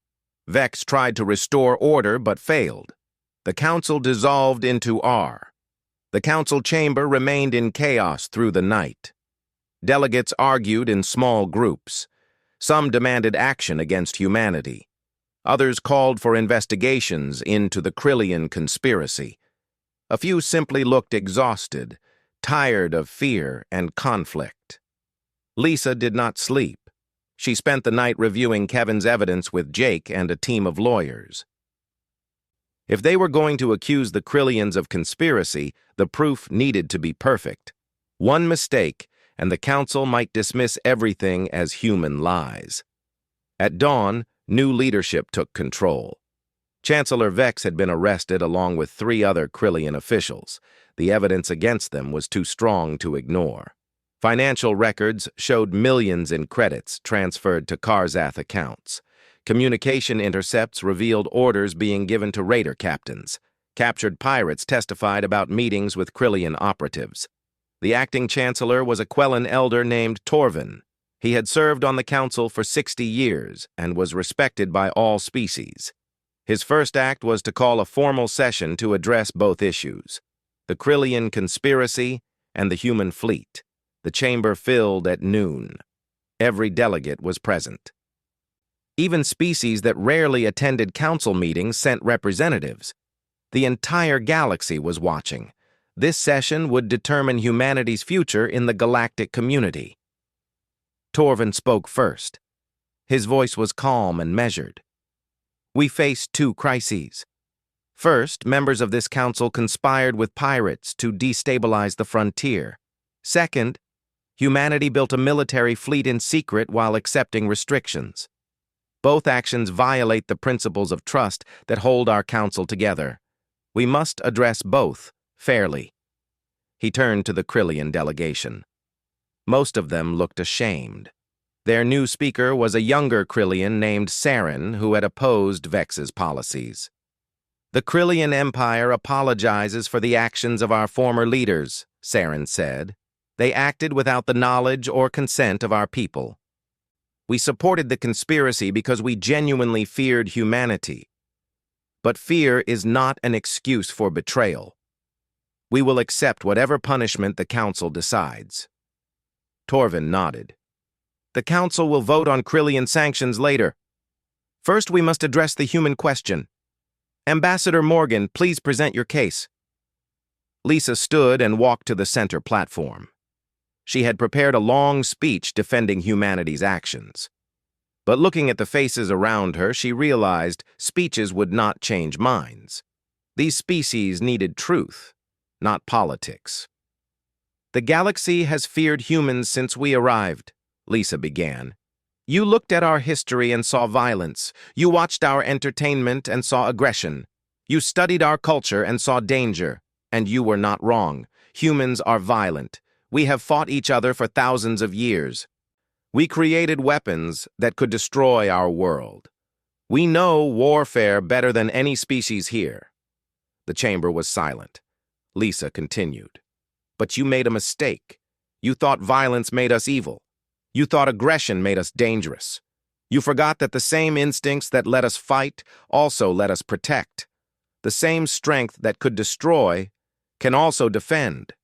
Vex tried to restore order but failed. The council dissolved into R. The council chamber remained in chaos through the night. Delegates argued in small groups. Some demanded action against humanity. Others called for investigations into the Krillian conspiracy. A few simply looked exhausted, tired of fear and conflict. Lisa did not sleep. She spent the night reviewing Kevin's evidence with Jake and a team of lawyers. If they were going to accuse the Krillians of conspiracy, the proof needed to be perfect. One mistake, and the council might dismiss everything as human lies. At dawn, new leadership took control. Chancellor Vex had been arrested along with 3 other Krillian officials. The evidence against them was too strong to ignore. Financial records showed millions in credits transferred to Karzath accounts. Communication intercepts revealed orders being given to raider captains. Captured pirates testified about meetings with Krillian operatives. The acting chancellor was a Quellan elder named Torvin. He had served on the council for 60 years and was respected by all species. His first act was to call a formal session to address both issues, the Krillian conspiracy and the human fleet. The chamber filled at noon. Every delegate was present. Even species that rarely attended council meetings sent representatives. The entire galaxy was watching. This session would determine humanity's future in the galactic community. Torvin spoke first. His voice was calm and measured. We faced two crises. First, members of this council conspired with pirates to destabilize the frontier. Second, humanity built a military fleet in secret while accepting restrictions. Both actions violate the principles of trust that hold our council together. We must address both fairly. He turned to the Krillian delegation. Most of them looked ashamed. Their new speaker was a younger Krillian named Saren who had opposed Vex's policies. The Krillian Empire apologizes for the actions of our former leaders, Saren said. They acted without the knowledge or consent of our people. We supported the conspiracy because we genuinely feared humanity. But fear is not an excuse for betrayal. We will accept whatever punishment the council decides. Torvin nodded. The council will vote on Krillian sanctions later. First, we must address the human question. Ambassador Morgan, please present your case. Lisa stood and walked to the center platform. She had prepared a long speech defending humanity's actions. But looking at the faces around her, she realized speeches would not change minds. These species needed truth, not politics. The galaxy has feared humans since we arrived, Lisa began. You looked at our history and saw violence. You watched our entertainment and saw aggression. You studied our culture and saw danger. And you were not wrong. Humans are violent. We have fought each other for thousands of years. We created weapons that could destroy our world. We know warfare better than any species here. The chamber was silent. Lisa continued. But you made a mistake. You thought violence made us evil. You thought aggression made us dangerous. You forgot that the same instincts that let us fight also let us protect. The same strength that could destroy can also defend.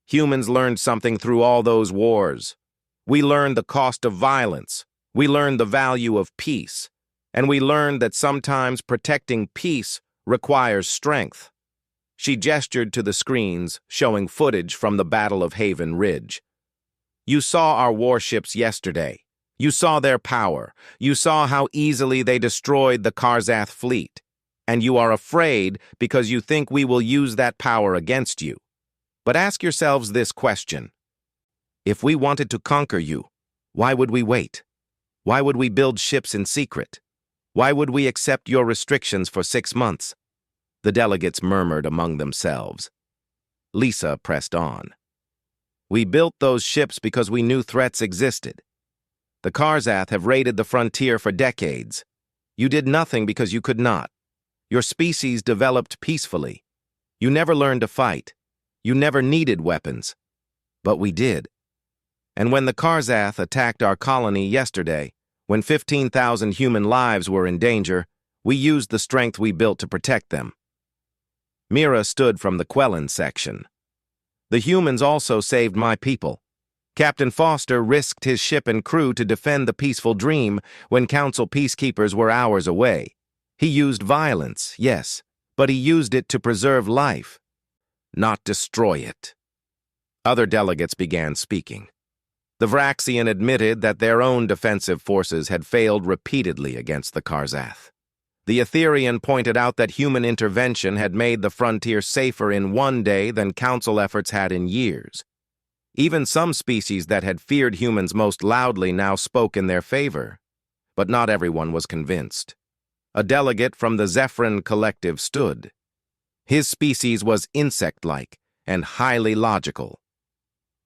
Humans learned something through all those wars. We learned the cost of violence. We learned the value of peace. And we learned that sometimes protecting peace requires strength. She gestured to the screens, showing footage from the Battle of Haven Ridge. You saw our warships yesterday. You saw their power. You saw how easily they destroyed the Karzath fleet. And you are afraid because you think we will use that power against you. But ask yourselves this question. If we wanted to conquer you, why would we wait? Why would we build ships in secret? Why would we accept your restrictions for 6 months? The delegates murmured among themselves. Lisa pressed on. We built those ships because we knew threats existed. The Karzath have raided the frontier for decades. You did nothing because you could not. Your species developed peacefully. You never learned to fight. You never needed weapons. But we did. And when the Karzath attacked our colony yesterday, when 15,000 human lives were in danger, we used the strength we built to protect them. Mira stood from the Quellan section. The humans also saved my people. Captain Foster risked his ship and crew to defend the peaceful dream when Council peacekeepers were hours away. He used violence, yes, but he used it to preserve life, not destroy it. Other delegates began speaking. The Vraxian admitted that their own defensive forces had failed repeatedly against the Karzath. The Etherian pointed out that human intervention had made the frontier safer in one day than Council efforts had in years. Even some species that had feared humans most loudly now spoke in their favor. But not everyone was convinced. A delegate from the Zephyrin Collective stood. His species was insect-like and highly logical.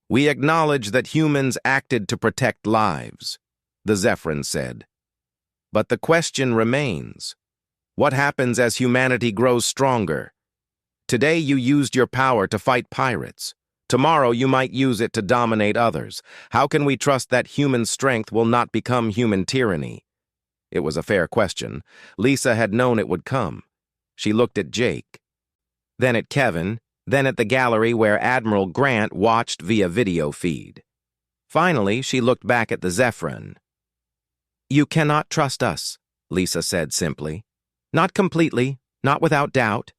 We acknowledge that humans acted to protect lives, the Zephyrin said. But the question remains. What happens as humanity grows stronger? Today you used your power to fight pirates. Tomorrow you might use it to dominate others. How can we trust that human strength will not become human tyranny? It was a fair question. Lisa had known it would come. She looked at Jake, then at Kevin, then at the gallery where Admiral Grant watched via video feed. Finally, she looked back at the Zephyrin. "You cannot trust us," Lisa said simply. "Not completely, not without doubt.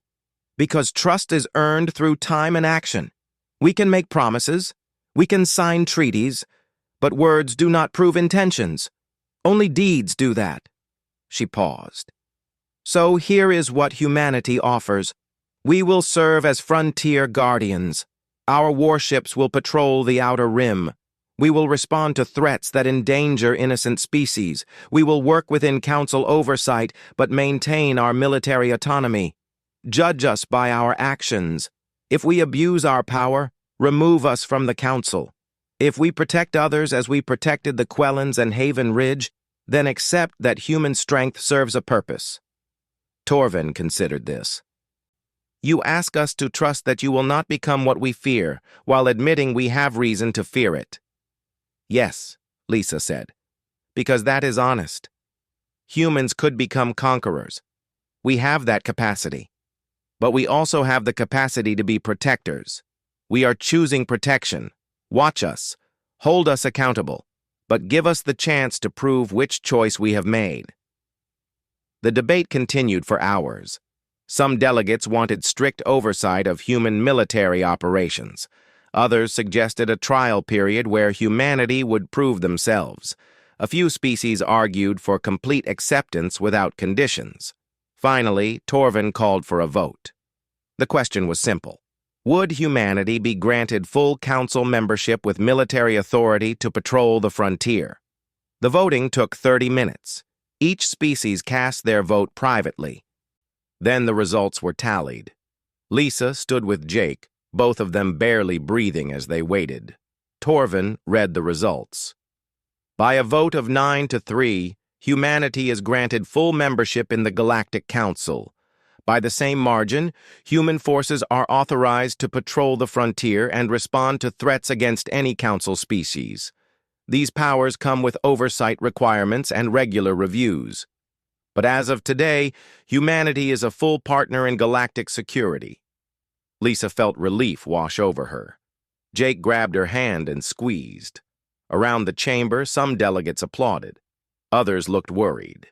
Because trust is earned through time and action. We can make promises, we can sign treaties, but words do not prove intentions. Only deeds do that." She paused. "So here is what humanity offers. We will serve as frontier guardians. Our warships will patrol the outer rim. We will respond to threats that endanger innocent species. We will work within Council oversight, but maintain our military autonomy. Judge us by our actions. If we abuse our power, remove us from the Council. If we protect others as we protected the Quellans and Haven Ridge, then accept that human strength serves a purpose." Torvin considered this. "You ask us to trust that you will not become what we fear, while admitting we have reason to fear it." "Yes," Lisa said, "because that is honest. Humans could become conquerors. We have that capacity. But we also have the capacity to be protectors. We are choosing protection. Watch us. Hold us accountable. But give us the chance to prove which choice we have made." The debate continued for hours. Some delegates wanted strict oversight of human military operations. Others suggested a trial period where humanity would prove themselves. A few species argued for complete acceptance without conditions. Finally, Torvin called for a vote. The question was simple. Would humanity be granted full council membership with military authority to patrol the frontier? The voting took 30 minutes. Each species cast their vote privately. Then the results were tallied. Lisa stood with Jake, both of them barely breathing as they waited. Torvin read the results. By a vote of 9-3, humanity is granted full membership in the Galactic Council. By the same margin, human forces are authorized to patrol the frontier and respond to threats against any Council species. These powers come with oversight requirements and regular reviews. But as of today, humanity is a full partner in galactic security. Lisa felt relief wash over her. Jake grabbed her hand and squeezed. Around the chamber, some delegates applauded. Others looked worried.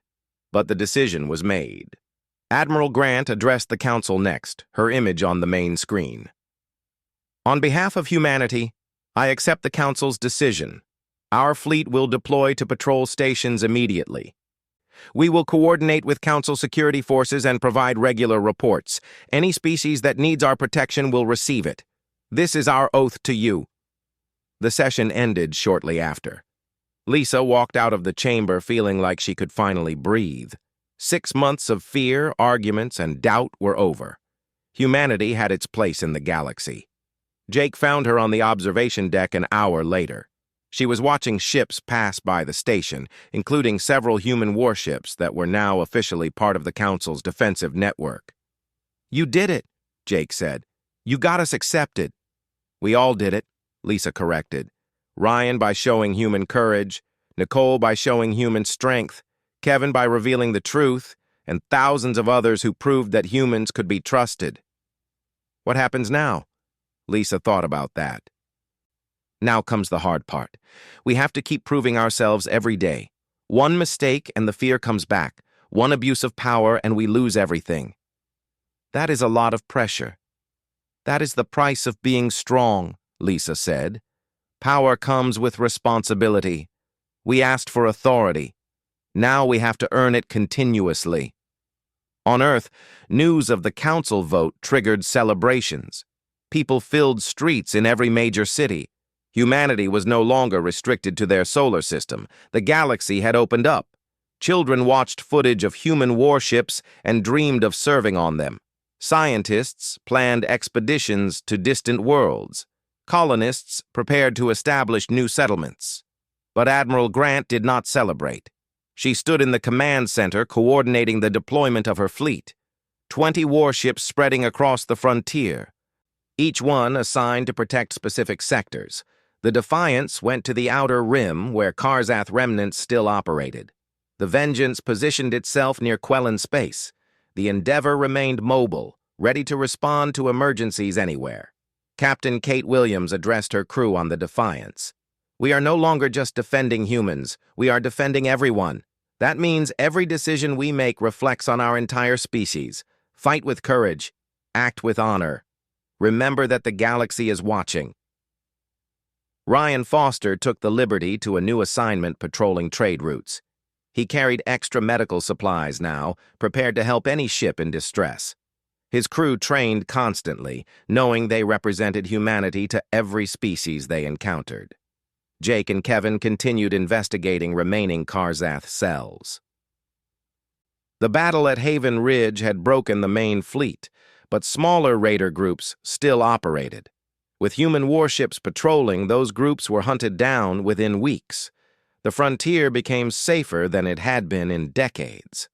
But the decision was made. Admiral Grant addressed the Council next, her image on the main screen. "On behalf of humanity, I accept the Council's decision. Our fleet will deploy to patrol stations immediately. We will coordinate with Council security forces and provide regular reports. Any species that needs our protection will receive it. This is our oath to you." The session ended shortly after. Lisa walked out of the chamber feeling like she could finally breathe. 6 months of fear, arguments, and doubt were over. Humanity had its place in the galaxy. Jake found her on the observation deck an hour later. She was watching ships pass by the station, including several human warships that were now officially part of the Council's defensive network. "You did it," Jake said. "You got us accepted." "We all did it," Lisa corrected. "Ryan by showing human courage, Nicole by showing human strength, Kevin by revealing the truth, and thousands of others who proved that humans could be trusted." "What happens now?" Lisa thought about that. "Now comes the hard part. We have to keep proving ourselves every day. One mistake and the fear comes back. One abuse of power and we lose everything." "That is a lot of pressure." "That is the price of being strong," Lisa said. "Power comes with responsibility. We asked for authority. Now we have to earn it continuously." On Earth, news of the Council vote triggered celebrations. People filled streets in every major city. Humanity was no longer restricted to their solar system. The galaxy had opened up. Children watched footage of human warships and dreamed of serving on them. Scientists planned expeditions to distant worlds. Colonists prepared to establish new settlements. But Admiral Grant did not celebrate. She stood in the command center coordinating the deployment of her fleet. 20 warships spreading across the frontier. Each one assigned to protect specific sectors. The Defiance went to the outer rim where Karzath remnants still operated. The Vengeance positioned itself near Quellan space. The Endeavor remained mobile, ready to respond to emergencies anywhere. Captain Kate Williams addressed her crew on the Defiance. "We are no longer just defending humans. We are defending everyone. That means every decision we make reflects on our entire species. Fight with courage. Act with honor. Remember that the galaxy is watching." Ryan Foster took the liberty to a new assignment patrolling trade routes. He carried extra medical supplies now, prepared to help any ship in distress. His crew trained constantly, knowing they represented humanity to every species they encountered. Jake and Kevin continued investigating remaining Karzath cells. The battle at Haven Ridge had broken the main fleet, but smaller raider groups still operated. With human warships patrolling, those groups were hunted down within weeks. The frontier became safer than it had been in decades.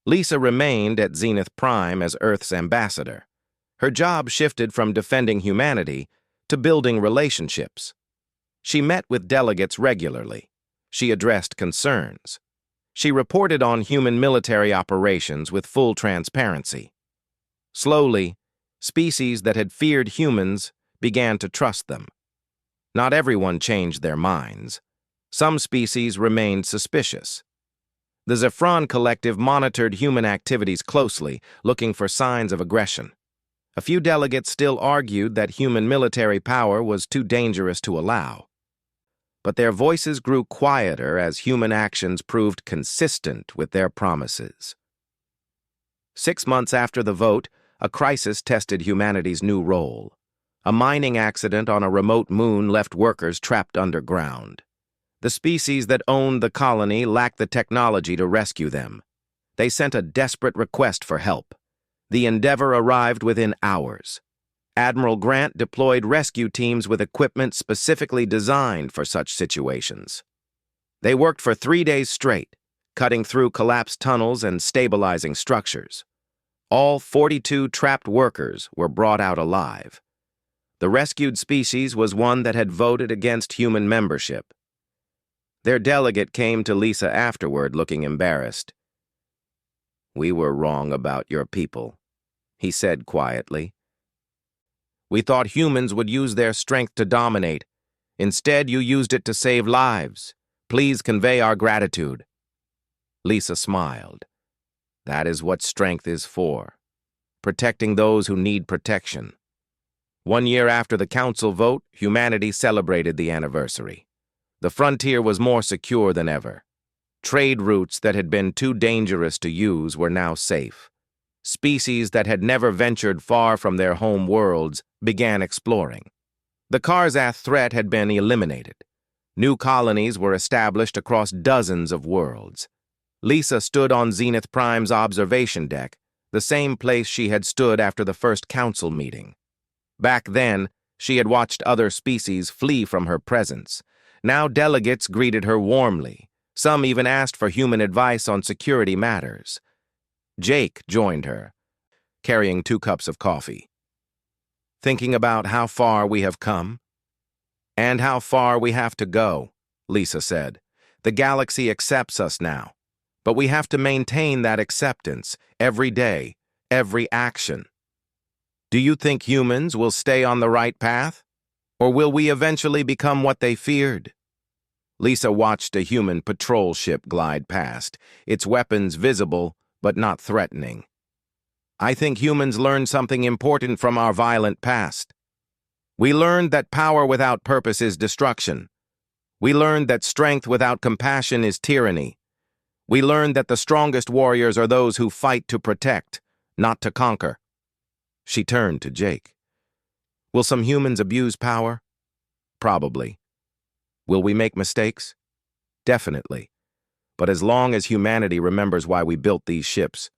Lisa remained at Zenith Prime as Earth's ambassador. Her job shifted from defending humanity to building relationships. She met with delegates regularly. She addressed concerns. She reported on human military operations with full transparency. Slowly, species that had feared humans began to trust them. Not everyone changed their minds. Some species remained suspicious. The Zephron Collective monitored human activities closely, looking for signs of aggression. A few delegates still argued that human military power was too dangerous to allow. But their voices grew quieter as human actions proved consistent with their promises. 6 months after the vote, a crisis tested humanity's new role. A mining accident on a remote moon left workers trapped underground. The species that owned the colony lacked the technology to rescue them. They sent a desperate request for help. The Endeavor arrived within hours. Admiral Grant deployed rescue teams with equipment specifically designed for such situations. They worked for 3 days straight, cutting through collapsed tunnels and stabilizing structures. All 42 trapped workers were brought out alive. The rescued species was one that had voted against human membership. Their delegate came to Lisa afterward looking embarrassed. "We were wrong about your people," he said quietly. "We thought humans would use their strength to dominate. Instead, you used it to save lives. Please convey our gratitude." Lisa smiled. That is what strength is for. Protecting those who need protection. 1 year after the council vote, humanity celebrated the anniversary. The frontier was more secure than ever. Trade routes that had been too dangerous to use were now safe. Species that had never ventured far from their home worlds began exploring. The Karzath threat had been eliminated. New colonies were established across dozens of worlds. Lisa stood on Zenith Prime's observation deck, the same place she had stood after the first council meeting. Back then, she had watched other species flee from her presence. Now delegates greeted her warmly. Some even asked for human advice on security matters. Jake joined her, carrying 2 cups of coffee. "Thinking about how far we have come?" "And how far we have to go," Lisa said. "The galaxy accepts us now. But we have to maintain that acceptance every day, every action. Do you think humans will stay on the right path? Or will we eventually become what they feared?" Lisa watched a human patrol ship glide past, its weapons visible but not threatening. "I think humans learned something important from our violent past. We learned that power without purpose is destruction. We learned that strength without compassion is tyranny. We learned that the strongest warriors are those who fight to protect, not to conquer." She turned to Jake. "Will some humans abuse power?" "Probably. Will we make mistakes?" "Definitely. But as long as humanity remembers why we built these ships,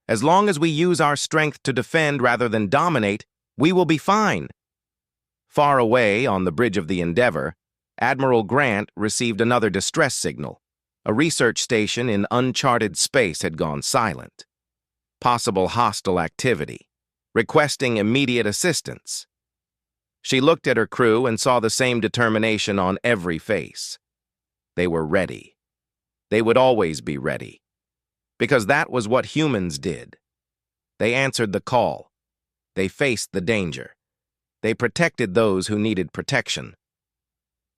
as long as we use our strength to defend rather than dominate, we will be fine." Far away, on the bridge of the Endeavor, Admiral Grant received another distress signal. A research station in uncharted space had gone silent. Possible hostile activity. Requesting immediate assistance. She looked at her crew and saw the same determination on every face. They were ready. They would always be ready. Because that was what humans did. They answered the call. They faced the danger. They protected those who needed protection.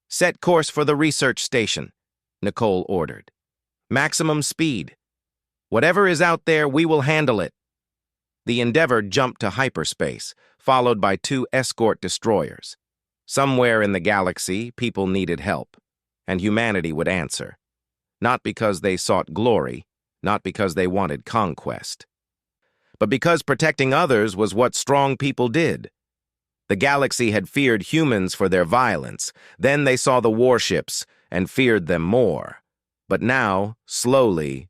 "Set course for the research station," Nicole ordered. "Maximum speed. Whatever is out there, we will handle it." The Endeavour jumped to hyperspace, followed by 2 escort destroyers. Somewhere in the galaxy, people needed help, and humanity would answer. Not because they sought glory, not because they wanted conquest, but because protecting others was what strong people did. The galaxy had feared humans for their violence. Then they saw the warships and feared them more. But now, slowly,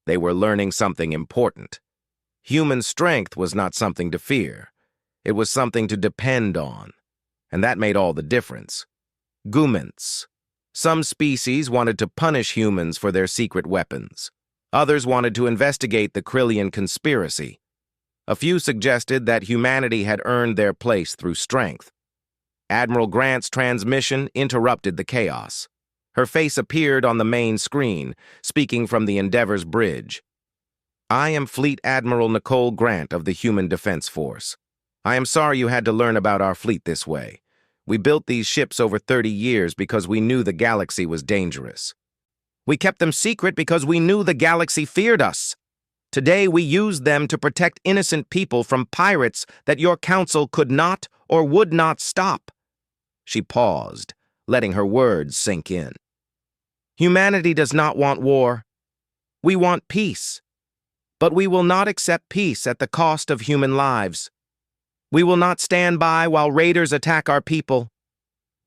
they were learning something important. Human strength was not something to fear. It was something to depend on. And that made all the difference. Guments. Some species wanted to punish humans for their secret weapons. Others wanted to investigate the Krillian conspiracy. A few suggested that humanity had earned their place through strength. Admiral Grant's transmission interrupted the chaos. Her face appeared on the main screen, speaking from the Endeavour's bridge. "I am Fleet Admiral Nicole Grant of the Human Defense Force. I am sorry you had to learn about our fleet this way. We built these ships over 30 years because we knew the galaxy was dangerous. We kept them secret because we knew the galaxy feared us. Today we used them to protect innocent people from pirates that your council could not or would not stop." She paused, letting her words sink in. "Humanity does not want war. We want peace. But we will not accept peace at the cost of human lives. We will not stand by while raiders attack our people.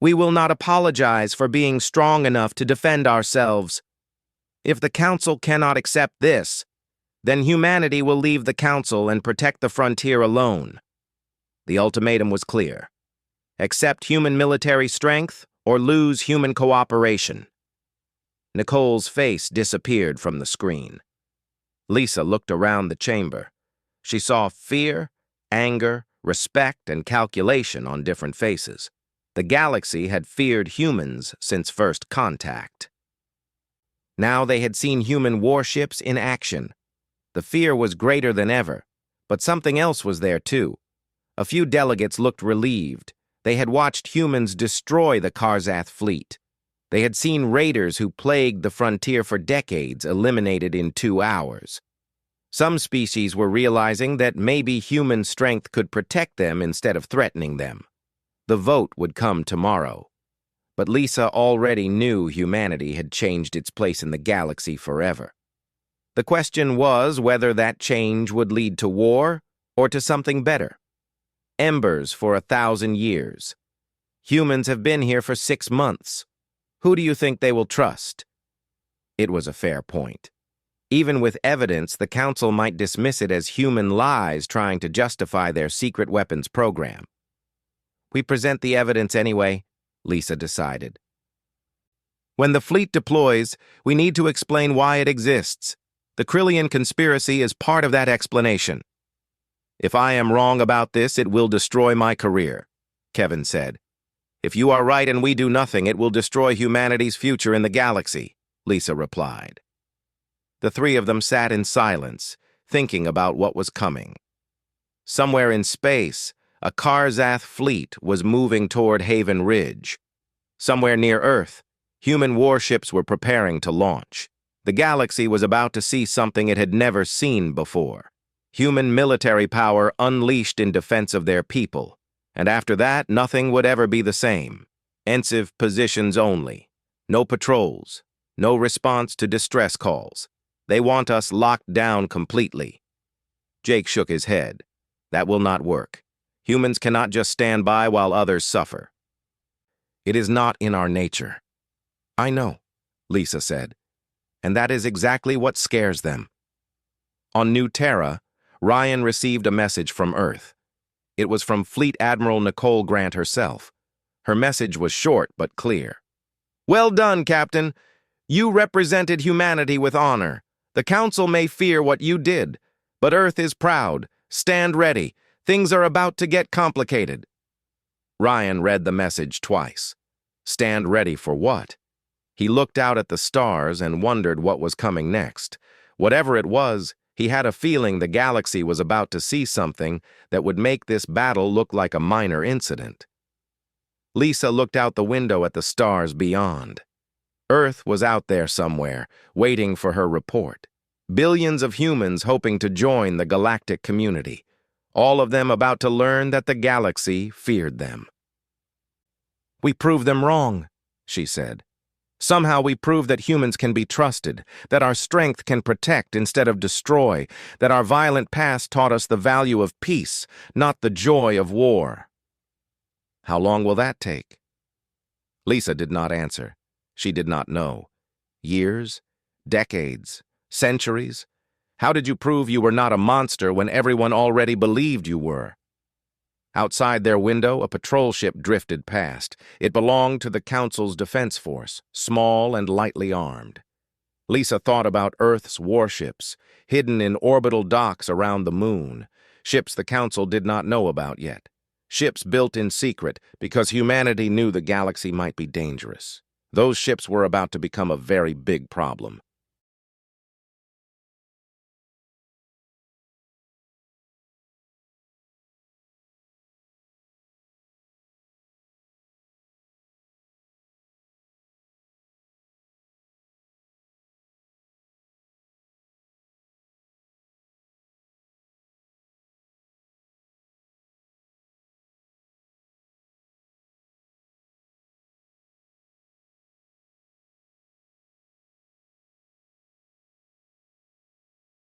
We will not apologize for being strong enough to defend ourselves. If the Council cannot accept this, then humanity will leave the Council and protect the frontier alone." The ultimatum was clear. Accept human military strength or lose human cooperation. Nicole's face disappeared from the screen. Lisa looked around the chamber. She saw fear, anger, respect, and calculation on different faces. The galaxy had feared humans since first contact. Now they had seen human warships in action. The fear was greater than ever, but something else was there too. A few delegates looked relieved. They had watched humans destroy the Karzath fleet. They had seen raiders who plagued the frontier for decades eliminated in 2 hours. Some species were realizing that maybe human strength could protect them instead of threatening them. The vote would come tomorrow. But Lisa already knew humanity had changed its place in the galaxy forever. The question was whether that change would lead to war or to something better. Embers for 1,000 years. Humans have been here for 6 months. Who do you think they will trust? It was a fair point. Even with evidence, the Council might dismiss it as human lies trying to justify their secret weapons program. We present the evidence anyway, Lisa decided. When the fleet deploys, we need to explain why it exists. The Krillian conspiracy is part of that explanation. If I am wrong about this, it will destroy my career, Kevin said. If you are right and we do nothing, it will destroy humanity's future in the galaxy, Lisa replied. The 3 of them sat in silence, thinking about what was coming. Somewhere in space, a Karzath fleet was moving toward Haven Ridge. Somewhere near Earth, human warships were preparing to launch. The galaxy was about to see something it had never seen before. Human military power unleashed in defense of their people. And after that, nothing would ever be the same. Ensive positions only. No patrols. No response to distress calls. They want us locked down completely. Jake shook his head. That will not work. Humans cannot just stand by while others suffer. It is not in our nature. I know, Lisa said. And that is exactly what scares them. On New Terra, Ryan received a message from Earth. It was from Fleet Admiral Nicole Grant herself. Her message was short but clear. Well done, Captain. You represented humanity with honor. The Council may fear what you did, but Earth is proud. Stand ready. Things are about to get complicated. Ryan read the message twice. Stand ready for what? He looked out at the stars and wondered what was coming next. Whatever it was, he had a feeling the galaxy was about to see something that would make this battle look like a minor incident. Lisa looked out the window at the stars beyond. Earth was out there somewhere, waiting for her report. Billions of humans hoping to join the galactic community, all of them about to learn that the galaxy feared them. "We proved them wrong," she said. "Somehow we proved that humans can be trusted, that our strength can protect instead of destroy, that our violent past taught us the value of peace, not the joy of war." "How long will that take?" Lisa did not answer. She did not know. Years? Decades? Centuries? How did you prove you were not a monster when everyone already believed you were? Outside their window, a patrol ship drifted past. It belonged to the Council's defense force, small and lightly armed. Lisa thought about Earth's warships, hidden in orbital docks around the moon, ships the Council did not know about yet. Ships built in secret because humanity knew the galaxy might be dangerous. Those ships were about to become a very big problem.